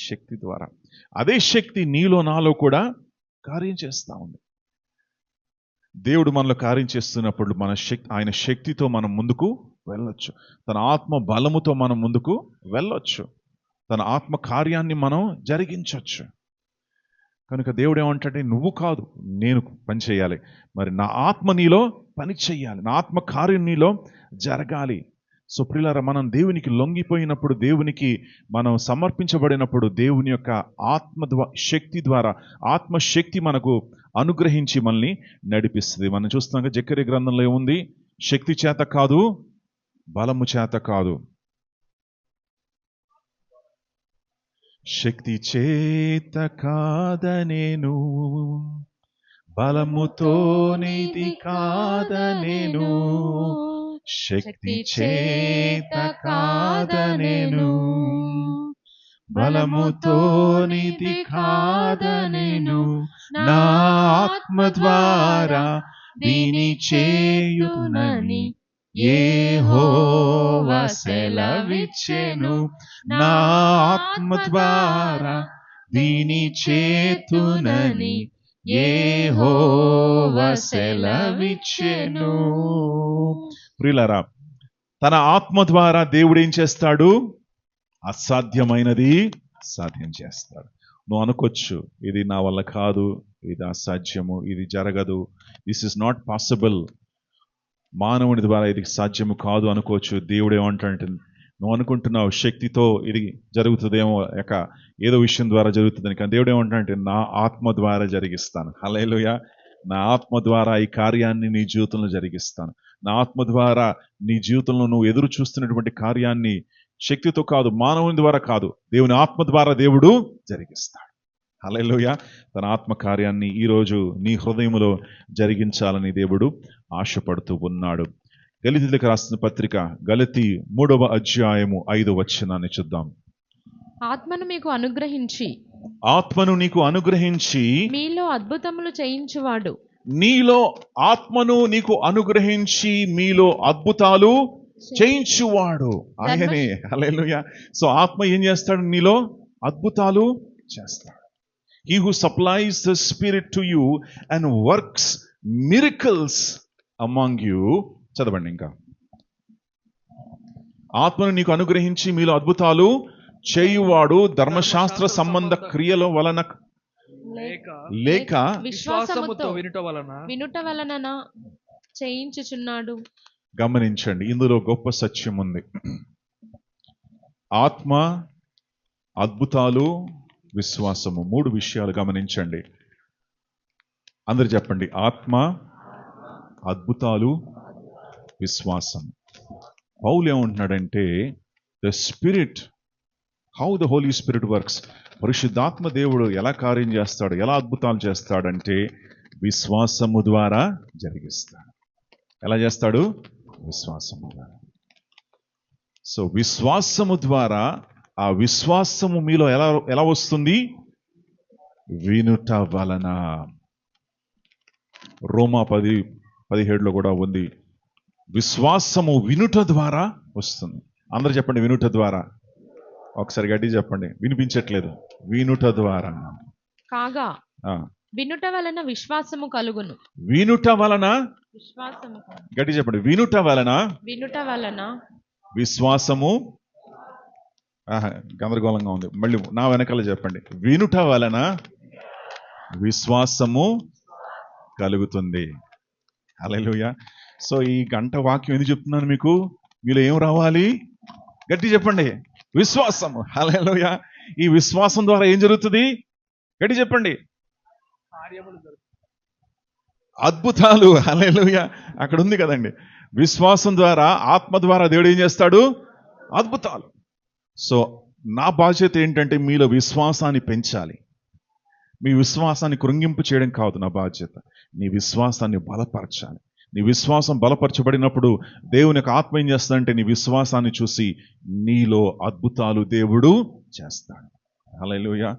శక్తి ద్వారా. అదే శక్తి నీలో నాలో కూడా కార్యం చేస్తూ ఉంది. దేవుడు మనలో కార్యం చేస్తున్నప్పుడు ఆయన శక్తితో మనం ముందుకు వెళ్ళొచ్చు. తన ఆత్మ బలముతో మనం ముందుకు వెళ్ళొచ్చు. తన ఆత్మ కార్యాన్ని మనం జరిగించవచ్చు. కనుక దేవుడు ఏమంటాడే, నువ్వు కాదు నేను పని చేయాలి, మరి నా ఆత్మ నీలో పని చెయ్యాలి, నా ఆత్మ కార్యం నీలో జరగాలి. సో ప్రియులారా, మనం దేవునికి లొంగిపోయినప్పుడు, దేవునికి మనం సమర్పించబడినప్పుడు దేవుని యొక్క శక్తి ద్వారా ఆత్మశక్తి మనకు అనుగ్రహించి మనల్ని నడిపిస్తుంది. మనం చూస్తున్నాం జకర్యా గ్రంథంలో ఏముంది? శక్తి చేత కాదు, బలము చేత కాదు, శక్తి చేత కాదనేను, బలముతోనిది కాదనేను, శక్తి చేత కాదనేను, బలముతోనిది కాదనేను, నా ఆత్మ ద్వారా దీని చేయునని యెహోవా సెలవిచ్చెను, నా ఆత్మ ద్వారా దీని చేతునని యెహోవా సెలవిచ్చెను. ప్రియులారా, తన ఆత్మ ద్వారా దేవుడు ఏం చేస్తాడు? అసాధ్యమైనది సాధ్యం చేస్తాడు. నువ్వు అనుకోవచ్చు, ఇది నా వల్ల కాదు, ఇది అసాధ్యము, ఇది జరగదు, దిస్ ఇస్ నాట్ పాసిబుల్, మానవుని ద్వారా ఇది సాధ్యము కాదు అనుకోవచ్చు. దేవుడు ఏమంటాడంటే, నువ్వు అనుకుంటున్నావు శక్తితో ఇది జరుగుతుందేమో, ఏదో విషయం ద్వారా జరుగుతుందని. కానీ దేవుడు ఏమంటాడంటే, నా ఆత్మ ద్వారా జరిగిస్తాను. హల్లెలూయా. నా ఆత్మ ద్వారా ఈ కార్యాన్ని నీ జీవితంలో జరిగిస్తాను. నా ఆత్మ ద్వారా నీ జీవితంలో నువ్వు ఎదురు చూస్తున్నటువంటి కార్యాన్ని శక్తితో కాదు, మానవుని ద్వారా కాదు, దేవుని ఆత్మ ద్వారా దేవుడు జరిగిస్తాడు. హల్లెలూయా. తన ఆత్మ కార్యాన్ని ఈరోజు నీ హృదయంలో జరిగించాలని దేవుడు ఆశపడుతూ ఉన్నాడు. గలతీయులకు రాసిన పత్రిక గలతీ 3వ అధ్యాయము 5వ వచనాన్ని చూద్దాం. ఆత్మను మీకు అనుగ్రహించి, ఆత్మను నీకు అనుగ్రహించి, మీలో అద్భుతములు చేయించువాడు. నీలో ఆత్మను నీకు అనుగ్రహించి మీలో అద్భుతాలు చేయించువాడు ఆయనే. హల్లెలూయా. సో ఆత్మ ఏం చేస్తాడు? నీలో అద్భుతాలు చేస్తాడు. He who supplies the Spirit to you and works miracles among you. చదవండి ఇంకా. ఆత్మను నీకు అనుగ్రహించి మీలో అద్భుతాలు చేయువాడు ధర్మశాస్త్ర సంబంధ క్రియల వలన లేక విశ్వాసముతో వినుట వలన చేయించుచున్నాడు. గమనించండి, ఇందులో గొప్ప సత్యం ఉంది. ఆత్మ, అద్భుతాలు, విశ్వాసము, 3 విషయాలు గమనించండి. అందరు చెప్పండి, ఆత్మ, అద్భుతాలు, విశ్వాసం. పౌలు ఏమంటున్నాడంటే, the spirit, how the holy spirit works, పరిశుద్ధాత్మ దేవుడు ఎలా కార్యం చేస్తాడు, ఎలా అద్భుతాలు చేస్తాడంటే విశ్వాసము ద్వారా జరిగిస్తాడు. ఎలా చేస్తాడు? విశ్వాసము ద్వారా. సో విశ్వాసము ద్వారా ఆ విశ్వాసము మీలో ఎలా ఎలా వస్తుంది? వినుట వలన. రోమా 10:17 కూడా ఉంది, విశ్వాసము వినుట ద్వారా వస్తుంది. అందరూ చెప్పండి, వినుట ద్వారా. ఒకసారి గట్టి చెప్పండి, వినిపించట్లేదు. వినుట ద్వారా. కాగా ఆ, వినుట వలన విశ్వాసము కలుగును. వినుట వలన, విశ్వాసము కలుగును. గట్టి చెప్పండి, వినుట వలన వినుట వలన విశ్వాసము. గందరగోళంగా ఉంది, మళ్ళీ నా వెనకాల చెప్పండి, వినుట వలన విశ్వాసము కలుగుతుంది. హల్లెలూయా. సో ఈ గంట వాక్యం ఎందుకు చెప్తున్నాను మీకు? మీలో ఏం రావాలి? గట్టి చెప్పండి, విశ్వాసము. హల్లెలూయా. ఈ విశ్వాసం ద్వారా ఏం జరుగుతుంది? గట్టి చెప్పండి, కార్యములు జరుగుతాయి. అద్భుతాలు. హల్లెలూయా. అక్కడ ఉంది కదండి, విశ్వాసం ద్వారా, ఆత్మ ద్వారా దేవుడు ఏం చేస్తాడు? అద్భుతాలు. సో నా బాధ్యత ఏంటంటే మీలో విశ్వాసాన్ని పెంచాలి. మీ విశ్వాసాన్ని కృంగింపు చేయడం కాదు నా బాధ్యత. నీ విశ్వాసాన్ని బలపరచాలి. నీ విశ్వాసం బలపరచబడినప్పుడు దేవుని యొక్క ఆత్మ ఏం చేస్తాడంటే నీ విశ్వాసాన్ని చూసి నీలో అద్భుతాలు దేవుడు చేస్తాడు. హల్లెలూయా.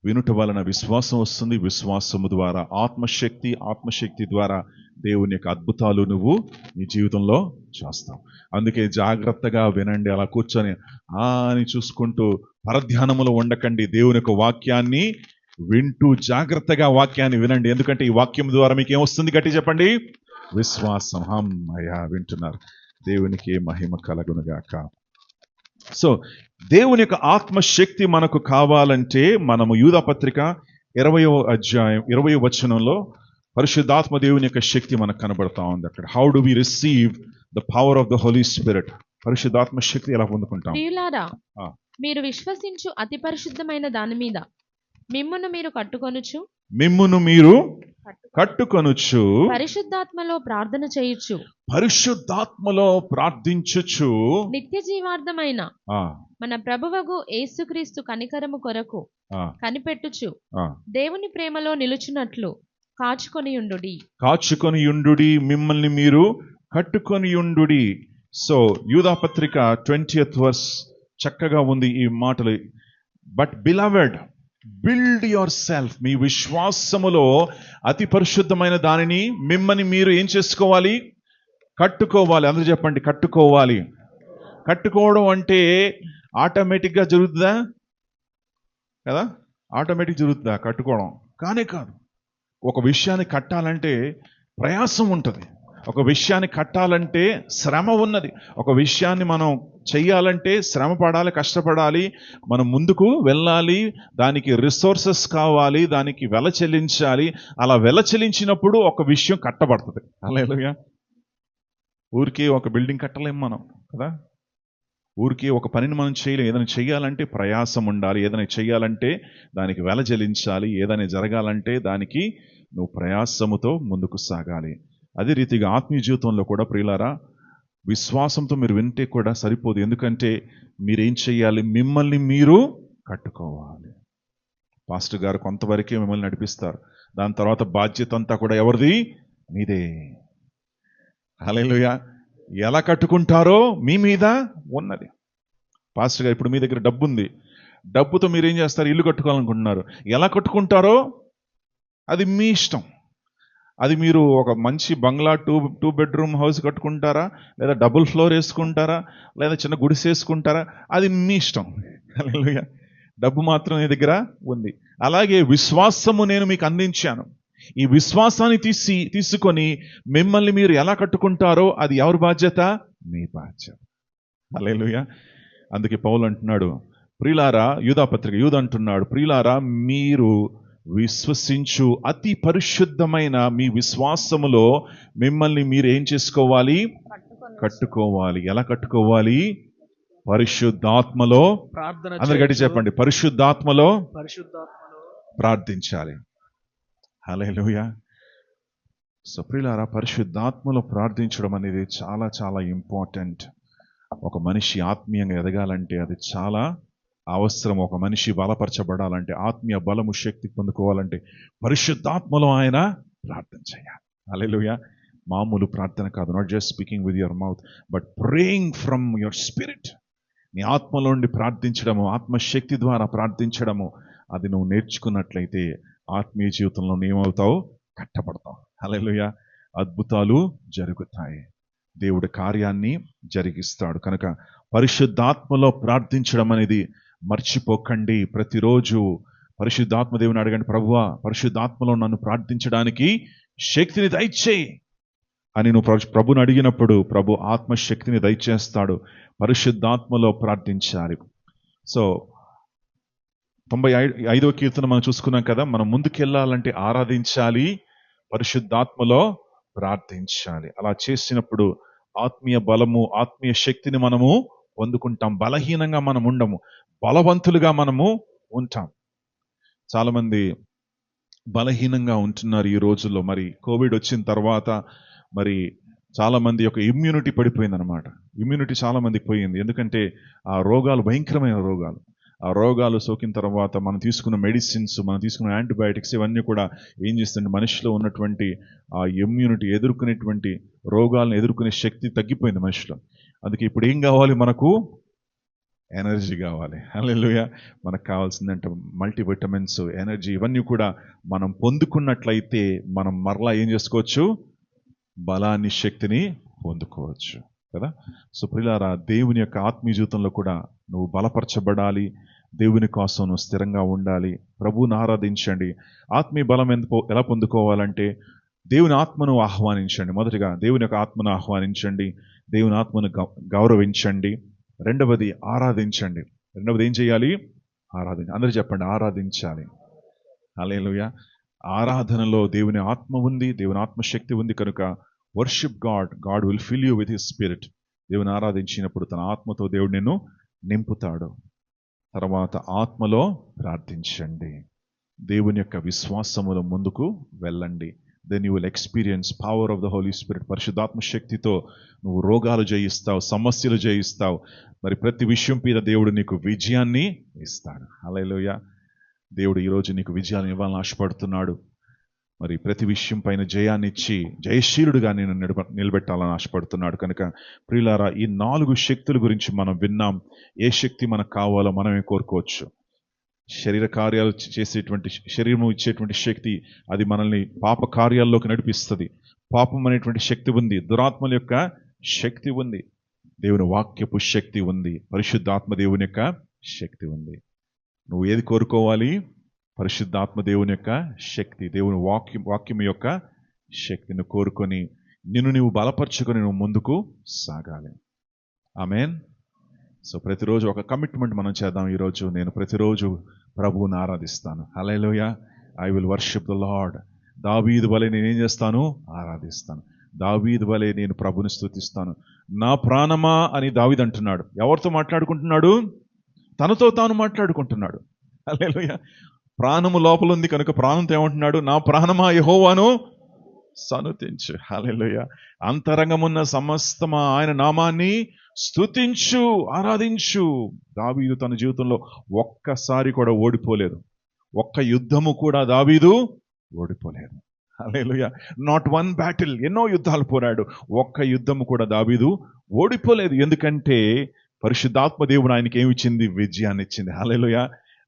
వినుట వలన విశ్వాసం వస్తుంది, విశ్వాసము ద్వారా ఆత్మశక్తి ద్వారా దేవుని యొక్క అద్భుతాలు నువ్వు నీ జీవితంలో చేస్తావు. అందుకే జాగ్రత్తగా వినండి. అలా కూర్చొని అని చూసుకుంటూ పరధ్యానములో ఉండకండి. దేవుని యొక్క వాక్యాన్ని వింటూ జాగ్రత్తగా వాక్యాన్ని వినండి. ఎందుకంటే ఈ వాక్యం ద్వారా మీకు ఏమొస్తుంది? గట్టి చెప్పండి, విశ్వాసం. అమ్మయ్యా, వింటున్నారు. దేవునికి మహిమ కలుగునుగాక. సో దేవుని యొక్క ఆత్మశక్తి మనకు కావాలంటే మనము యూదాపత్రిక 20వ అధ్యాయం 20వ వచనంలో పరిశుద్ధాత్మ దేవుని యొక్క శక్తి మనకు కనబడతా ఉంది. అక్కడ how do we receive the power of the holy spirit? పరిశుద్ధాత్మ శక్తి ఎలా పొందుకుంటాం? ప్రియులారా, ఆ. మీరు విశ్వసించు అతి పరిశుద్ధమైన దాని మీద మిమ్మును మీరు కట్టుకొనుచు పరిశుద్ధాత్మలో ప్రార్థించుచు నిత్య జీవార్థమైన మన ప్రభువగు యేసుక్రీస్తు కనికరము కొరకు కనిపెట్టుచు దేవుని ప్రేమలో నిలుచున్నట్లు కాచుకొనియుండుడి. మిమ్మల్ని మీరు కట్టుకొనియుండుడి. సో యూదాపత్రిక 20th verse చక్కగా ఉంది ఈ మాటలు. But beloved, build yourself. మీ విశ్వాసములో అతి పరిశుద్ధమైన దానిని మిమ్మల్ని మీరు ఏం చేసుకోవాలి? కట్టుకోవాలి. అందరూ చెప్పండి, కట్టుకోవాలి. కట్టుకోవడం అంటే ఆటోమేటిక్గా జరుగుతుందా? కదా, ఆటోమేటిక్ జరుగుతుందా కట్టుకోవడం? కానే కాదు. ఒక విషయాన్ని కట్టాలంటే ప్రయాసం ఉంటుంది. ఒక విషయాన్ని కట్టాలంటే శ్రమ ఉన్నది. ఒక విషయాన్ని మనం చెయ్యాలంటే శ్రమ పడాలి, కష్టపడాలి, మనం ముందుకు వెళ్ళాలి. దానికి రిసోర్సెస్ కావాలి, దానికి వెల చెల్లించాలి. అలా వెల చెల్లించినప్పుడు ఒక విషయం కట్టబడుతుంది. హల్లెలూయా. ఊరికే ఒక బిల్డింగ్ కట్టలేం మనం కదా, ఊరికే ఒక పనిని మనం చేయలేం. ఏదైనా చెయ్యాలంటే ప్రయాసం ఉండాలి, ఏదైనా చెయ్యాలంటే దానికి వెల చెల్లించాలి, ఏదైనా జరగాలంటే దానికి నువ్వు ప్రయాసముతో ముందుకు సాగాలి. అదే రీతిగా ఆత్మీయ జీవితంలో కూడా ప్రియులారా, విశ్వాసంతో మీరు వింటే కూడా సరిపోదు. ఎందుకంటే మీరేం చెయ్యాలి? మిమ్మల్ని మీరు కట్టుకోవాలి. పాస్టర్ గారు కొంతవరకే మిమ్మల్ని నడిపిస్తారు. దాని తర్వాత బాధ్యత అంతా కూడా ఎవరిది? మీదే. హల్లెలూయా. ఎలా కట్టుకుంటారో మీ మీద ఉన్నది. పాస్టర్ గారు ఇప్పుడు మీ దగ్గర డబ్బు ఉంది, డబ్బుతో మీరు ఏం చేస్తారు? ఇల్లు కట్టుకోవాలనుకుంటున్నారు. ఎలా కట్టుకుంటారో అది మీ ఇష్టం. అది మీరు ఒక మంచి బంగ్లా టూ బెడ్రూమ్ హౌస్ కట్టుకుంటారా, లేదా డబుల్ ఫ్లోర్ వేసుకుంటారా, లేదా చిన్న గుడిసె వేసుకుంటారా, అది మీ ఇష్టం. హల్లెలూయా. డబ్బు మాత్రం మీ దగ్గర ఉంది. అలాగే విశ్వాసము నేను మీకు అందించాను. ఈ విశ్వాసాన్ని తీసుకొని మిమ్మల్ని మీరు ఎలా కట్టుకుంటారో అది ఎవరి బాధ్యత? మీ బాధ్యత. హల్లెలూయా. అందుకే పౌలు అంటున్నాడు, ప్రియులారా, యూదా అంటున్నాడు, ప్రియులారా, మీరు విశ్వసించు అతి పరిశుద్ధమైన మీ విశ్వాసములో మిమ్మల్ని మీరు ఏం చేసుకోవాలి? కట్టుకోవాలి. ఎలా కట్టుకోవాలి? పరిశుద్ధాత్మలో. అందరు గట్టి చెప్పండి, పరిశుద్ధాత్మలో ప్రార్థించాలి. హల్లెలూయా. సో ప్రియులారా, పరిశుద్ధాత్మలో ప్రార్థించడం అనేది చాలా చాలా ఇంపార్టెంట్. ఒక మనిషి ఆత్మీయంగా ఎదగాలంటే అది చాలా అవసరం. ఒక మనిషి బలపరచబడాలంటే, ఆత్మీయ బలము, శక్తి పొందుకోవాలంటే పరిశుద్ధాత్మలో ఆయన ప్రార్థన చేయాలి. హల్లెలూయా. మామూలు ప్రార్థన కాదు. Not just speaking with your mouth, but praying from your spirit. నీ ఆత్మలో నుండి ప్రార్థించడము, ఆత్మశక్తి ద్వారా ప్రార్థించడము, అది నువ్వు నేర్చుకున్నట్లయితే ఆత్మీయ జీవితంలో ఏమవుతావు? కట్టబడతావు. హల్లెలూయా. అద్భుతాలు జరుగుతాయి. దేవుడి కార్యాన్ని జరిగిస్తాడు. కనుక పరిశుద్ధాత్మలో ప్రార్థించడం అనేది మర్చిపోకండి. ప్రతిరోజు పరిశుద్ధాత్మ దేవుని అడగండి, ప్రభువా పరిశుద్ధాత్మలో నన్ను ప్రార్థించడానికి శక్తిని దయచేయి అని నువ్వు ప్రభుని అడిగినప్పుడు ప్రభు ఆత్మశక్తిని దయచేస్తాడు. పరిశుద్ధాత్మలో ప్రార్థించాలి. సో 95వ కీర్తన మనం చూసుకున్నాం కదా. మనం ముందుకెళ్ళాలంటే ఆరాధించాలి, పరిశుద్ధాత్మలో ప్రార్థించాలి. అలా చేసినప్పుడు ఆత్మీయ బలము, ఆత్మీయ శక్తిని మనము పొందుకుంటాం. బలహీనంగా మనం ఉండము, బలవంతులుగా మనము ఉంటాం. చాలా మంది బలహీనంగా ఉంటున్నారు ఈ రోజుల్లో. మరి కోవిడ్ వచ్చిన తర్వాత మరి చాలా మంది యొక్క ఇమ్యూనిటీ పడిపోయింది అనమాట. ఇమ్యూనిటీ చాలా మందికి పోయింది. ఎందుకంటే ఆ రోగాలు భయంకరమైన రోగాలు. ఆ రోగాలు సోకిన తర్వాత మనం తీసుకున్న మెడిసిన్స్, మనం తీసుకున్న యాంటీబయాటిక్స్ ఇవన్నీ కూడా ఏం చేస్తుంది, మనిషిలో ఉన్నటువంటి ఆ ఇమ్యూనిటీ, ఎదుర్కొనేటువంటి రోగాలను ఎదుర్కొనే శక్తి తగ్గిపోయింది మనిషిలో. అందుకే ఇప్పుడు ఏం కావాలి? మనకు ఎనర్జీ కావాలి. హల్లెలూయా. మనకు కావాల్సిందంటే మల్టీవిటమిన్స్, ఎనర్జీ, ఇవన్నీ కూడా మనం పొందుకున్నట్లయితే మనం మరలా ఏం చేసుకోవచ్చు? బలాన్ని, శక్తిని పొందుకోవచ్చు కదా. సో ప్రియులారా, దేవుని యొక్క ఆత్మీయ జీవితంలో కూడా నువ్వు బలపరచబడాలి. దేవుని కోసం నువ్వు స్థిరంగా ఉండాలి. ప్రభువుని ఆరాధించండి. ఆత్మీయ బలం ఎలా పొందుకోవాలంటే దేవుని ఆత్మను ఆహ్వానించండి. మొదటిగా దేవుని యొక్క ఆత్మను ఆహ్వానించండి, దేవుని ఆత్మను గౌరవించండి. రెండవది ఆరాధించండి. రెండవది ఏం చేయాలి? అందరూ చెప్పండి, ఆరాధించాలి. హల్లెలూయా. ఆరాధనలో దేవుని ఆత్మ ఉంది, దేవుని ఆత్మశక్తి ఉంది. కనుక worship God, God will fill you with his spirit. దేవుని ఆరాధించినప్పుడు తన ఆత్మతో దేవుడు నిన్ను నింపుతాడు. తర్వాత ఆత్మలో ప్రార్థించండి, దేవుని యొక్క విశ్వాసములో ముందుకు వెళ్ళండి. Then you will experience power of the holy spirit. పరిశుద్ధాత్మ శక్తితో నువ్వు రోగాలు జయిస్తావు, సమస్యలు జయిస్తావు. మరి ప్రతి విషయం మీద దేవుడు నీకు విజయాన్ని ఇస్తాడు. హల్లెలూయా. దేవుడు ఈరోజు నీకు విజయాన్ని ఇవ్వాలని ఆశపడుతున్నాడు. మరి ప్రతి విషయం పైన జయాన్ని ఇచ్చి జయశీలుడుగా నేను నిలబెట్టాలని ఆశపడుతున్నాడు. కనుక ప్రియులారా, ఈ 4 శక్తుల గురించి మనం విన్నాం. ఏ శక్తి మనకు కావాలో మనమే కోరుకోవచ్చు. శరీర కార్యాలు చేసేటువంటి, శరీరము ఇచ్చేటువంటి శక్తి, అది మనల్ని పాప కార్యాల్లోకి నడిపిస్తుంది. పాపం అనేటువంటి శక్తి ఉంది, దురాత్మల యొక్క శక్తి ఉంది, దేవుని వాక్యపు శక్తి ఉంది, పరిశుద్ధాత్మ దేవుని యొక్క శక్తి ఉంది. నువ్వు ఏది కోరుకోవాలి? పరిశుద్ధాత్మ దేవుని యొక్క శక్తి, దేవుని వాక్యం యొక్క శక్తిని కోరుకొని నిన్ను నీవు బలపరుచుకొని నువ్వు ముందుకు సాగాలి. ఆమేన్. సో ప్రతిరోజు ఒక కమిట్మెంట్ మనం చేద్దాం. ఈరోజు నేను ప్రతిరోజు ప్రభువుని ఆరాధిస్తాను. హల్లెలూయా. I will worship the lord. దావీదు వలె నేనేం చేస్తాను? ఆరాధిస్తాను. దావీదు వలె నేను ప్రభుని స్తుతిస్తాను. నా ప్రాణమా అని దావీదు అంటున్నాడు. ఎవరితో మాట్లాడుకుంటున్నాడు? తనతో తాను మాట్లాడుకుంటున్నాడు. హల్లెలూయా. ప్రాణము లోపల ఉంది కనుక ప్రాణంతో ఏమంటున్నాడు? నా ప్రాణమా యెహోవాను సనుతించు. హల్లెలూయా. అంతరంగమున్న సమస్తమా ఆయన నామాన్ని స్తుతించు, ఆరాధించు. దావీదు తన జీవితంలో ఒక్కసారి కూడా ఓడిపోలేదు. ఒక్క యుద్ధము కూడా దావీదు ఓడిపోలేదు. హల్లెలూయా. Not one battle. ఎన్నో యుద్ధాలు పోరాడు, ఒక్క యుద్ధము కూడా దావీదు ఓడిపోలేదు. ఎందుకంటే పరిశుద్ధాత్మ దేవుడు ఆయనకి ఏమి ఇచ్చింది? విజయాన్ని ఇచ్చింది. హల్లెలూయా.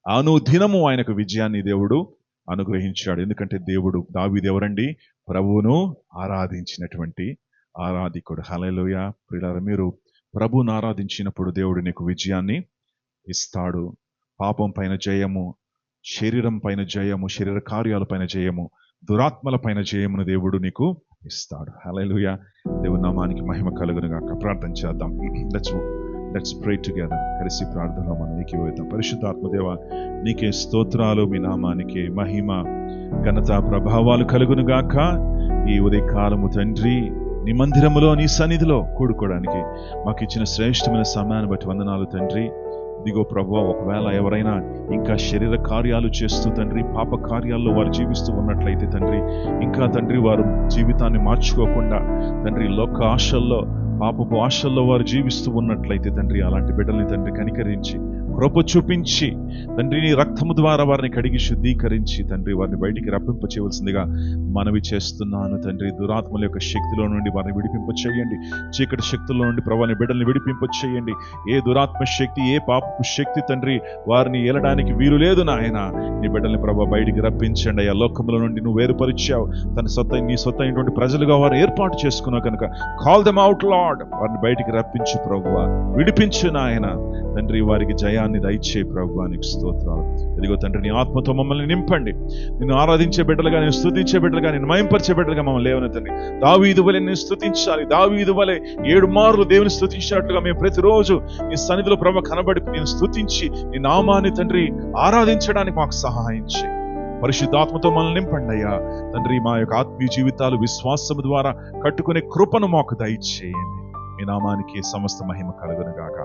అనుదినము ఆయనకు విజయాన్ని దేవుడు అనుగ్రహించాడు. ఎందుకంటే దేవుడు, దావీదు ఎవరండి? ప్రభువును ఆరాధించినటువంటి ఆరాధికుడు. హల్లెలూయా. ప్రియులారా, మీరు ప్రభువును ఆరాధించినప్పుడు దేవుడు నీకు విజయాన్ని ఇస్తాడు. పాపం పైన జయము, శరీరం పైన జయము, శరీర కార్యాల పైన జయము, దురాత్మల పైన జయమును దేవుడు నీకు ఇస్తాడు. హల్లెలూయా. దేవుని నామానికి మహిమ కలుగును గాక. ప్రార్థన చేద్దాం. Let's pray together. కలిసి ప్రార్థనలో మనం ఏకీభవిద్దాం. పరిశుద్ధాత్మదేవ, నీకే స్తోత్రాలు, మీ నామానికే మహిమ, ఘనత, ప్రభావాలు కలుగును గాక. ఈ ఉదయకాలము తండ్రి, నీ మందిరములో, నీ సన్నిధిలో కూడుకోవడానికి మాకు ఇచ్చిన శ్రేష్టమైన సమయాన్ని బట్టి వందనాలు తండ్రి. ఇదిగో ప్రభువా, ఒకవేళ ఎవరైనా ఇంకా శరీర కార్యాలు చేస్తూ తండ్రి, పాప కార్యాల్లో వారు జీవిస్తూ ఉన్నట్లయితే తండ్రి, ఇంకా తండ్రి వారు జీవితాన్ని మార్చుకోకుండా తండ్రి లోక ఆశల్లో, పాపపు ఆశల్లో వారు జీవిస్తూ ఉన్నట్లయితే తండ్రి, అలాంటి బిడ్డల్ని తండ్రి కనికరించి, కృప చూపించి తండ్రి నీ రక్తము ద్వారా వారిని కడిగి శుద్ధీకరించి తండ్రి వారిని బయటికి రప్పింప చేయవలసిందిగా మనవి చేస్తున్నాను తండ్రి. దురాత్మల యొక్క శక్తిలో నుండి వారిని విడిపింప చేయండి. చీకటి శక్తుల నుండి ప్రభాని బిడ్డల్ని విడిపింప చేయండి. ఏ దురాత్మ శక్తి, ఏ పాపపు శక్తి తండ్రి వారిని ఏలడానికి వీలు లేదు నాయన. నీ బిడ్డల్ని ప్రభా బయటికి రప్పించండి అయ్యా. లోకముల నుండి నువ్వు వేరుపరిచావు. నీ సొత్త అయినటువంటి ప్రజలుగా వారు ఏర్పాటు చేసుకున్నావు కనుక కాల్ దెమ్ అవుట్ లార్డ్. వారిని బయటికి రప్పించు ప్రభువా, విడిపించు నాయన తండ్రి. వారికి జయాన్ని దయచే ప్రభువా, నీకు స్తోత్రాలు. ఇదిగో తండ్రి, నీ ఆత్మతో మమ్మల్ని నింపండి. నిన్ను ఆరాధించే బిడ్డలుగా, నేను స్తుతించే బిడ్డలుగా, నేను మయంపరిచే బిడ్డలుగా మమ్మల్ని లేవనెత్తండి. దావీదు వలె నేను స్తుతించాలి. దావీదు వలె 7 మార్లు దేవుని స్తుతించినట్లుగా మేము ప్రతిరోజు నీ సన్నిధిలో ప్రభు కనబడి నేను స్తుతించి నీ నామాన్ని తండ్రి ఆరాధించడానికి మాకు సహాయం చేయి. పరిశుద్ధాత్మతో మనల్ని నింపండి అయ్యా తండ్రి. మా యొక్క ఆత్మీయ జీవితాలు విశ్వాసము ద్వారా కట్టుకునే కృపను మాకు దయచేయండి. మీ నామానికి సమస్త మహిమ కలుగును గాక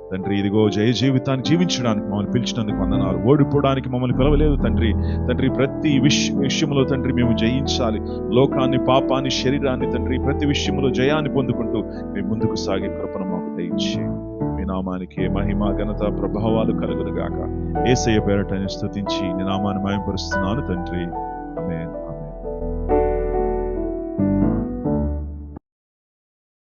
తండ్రి. ఇదిగో జయ జీవితాన్ని జీవించడానికి మమ్మల్ని పిలిచినందుకు వందనాలు. ఓడిపోవడానికి మమ్మల్ని పిలవలేదు తండ్రి. తండ్రి ప్రతి విషయంలో తండ్రి మేము జయించాలి. లోకాన్ని, పాపాన్ని, శరీరాన్ని తండ్రి ప్రతి విషయంలో జయాన్ని పొందుకుంటూ మేము ముందుకు సాగే కృపను మాకు దయచేయండి. మీ నామానికి మహిమ, ఘనత, ప్రభావాలు కలుగును గాక. యేసయ్య పేరట స్తుతించి నీ నామాన్ని మహిమపరుస్తున్నాను తండ్రి. ఆమేన్.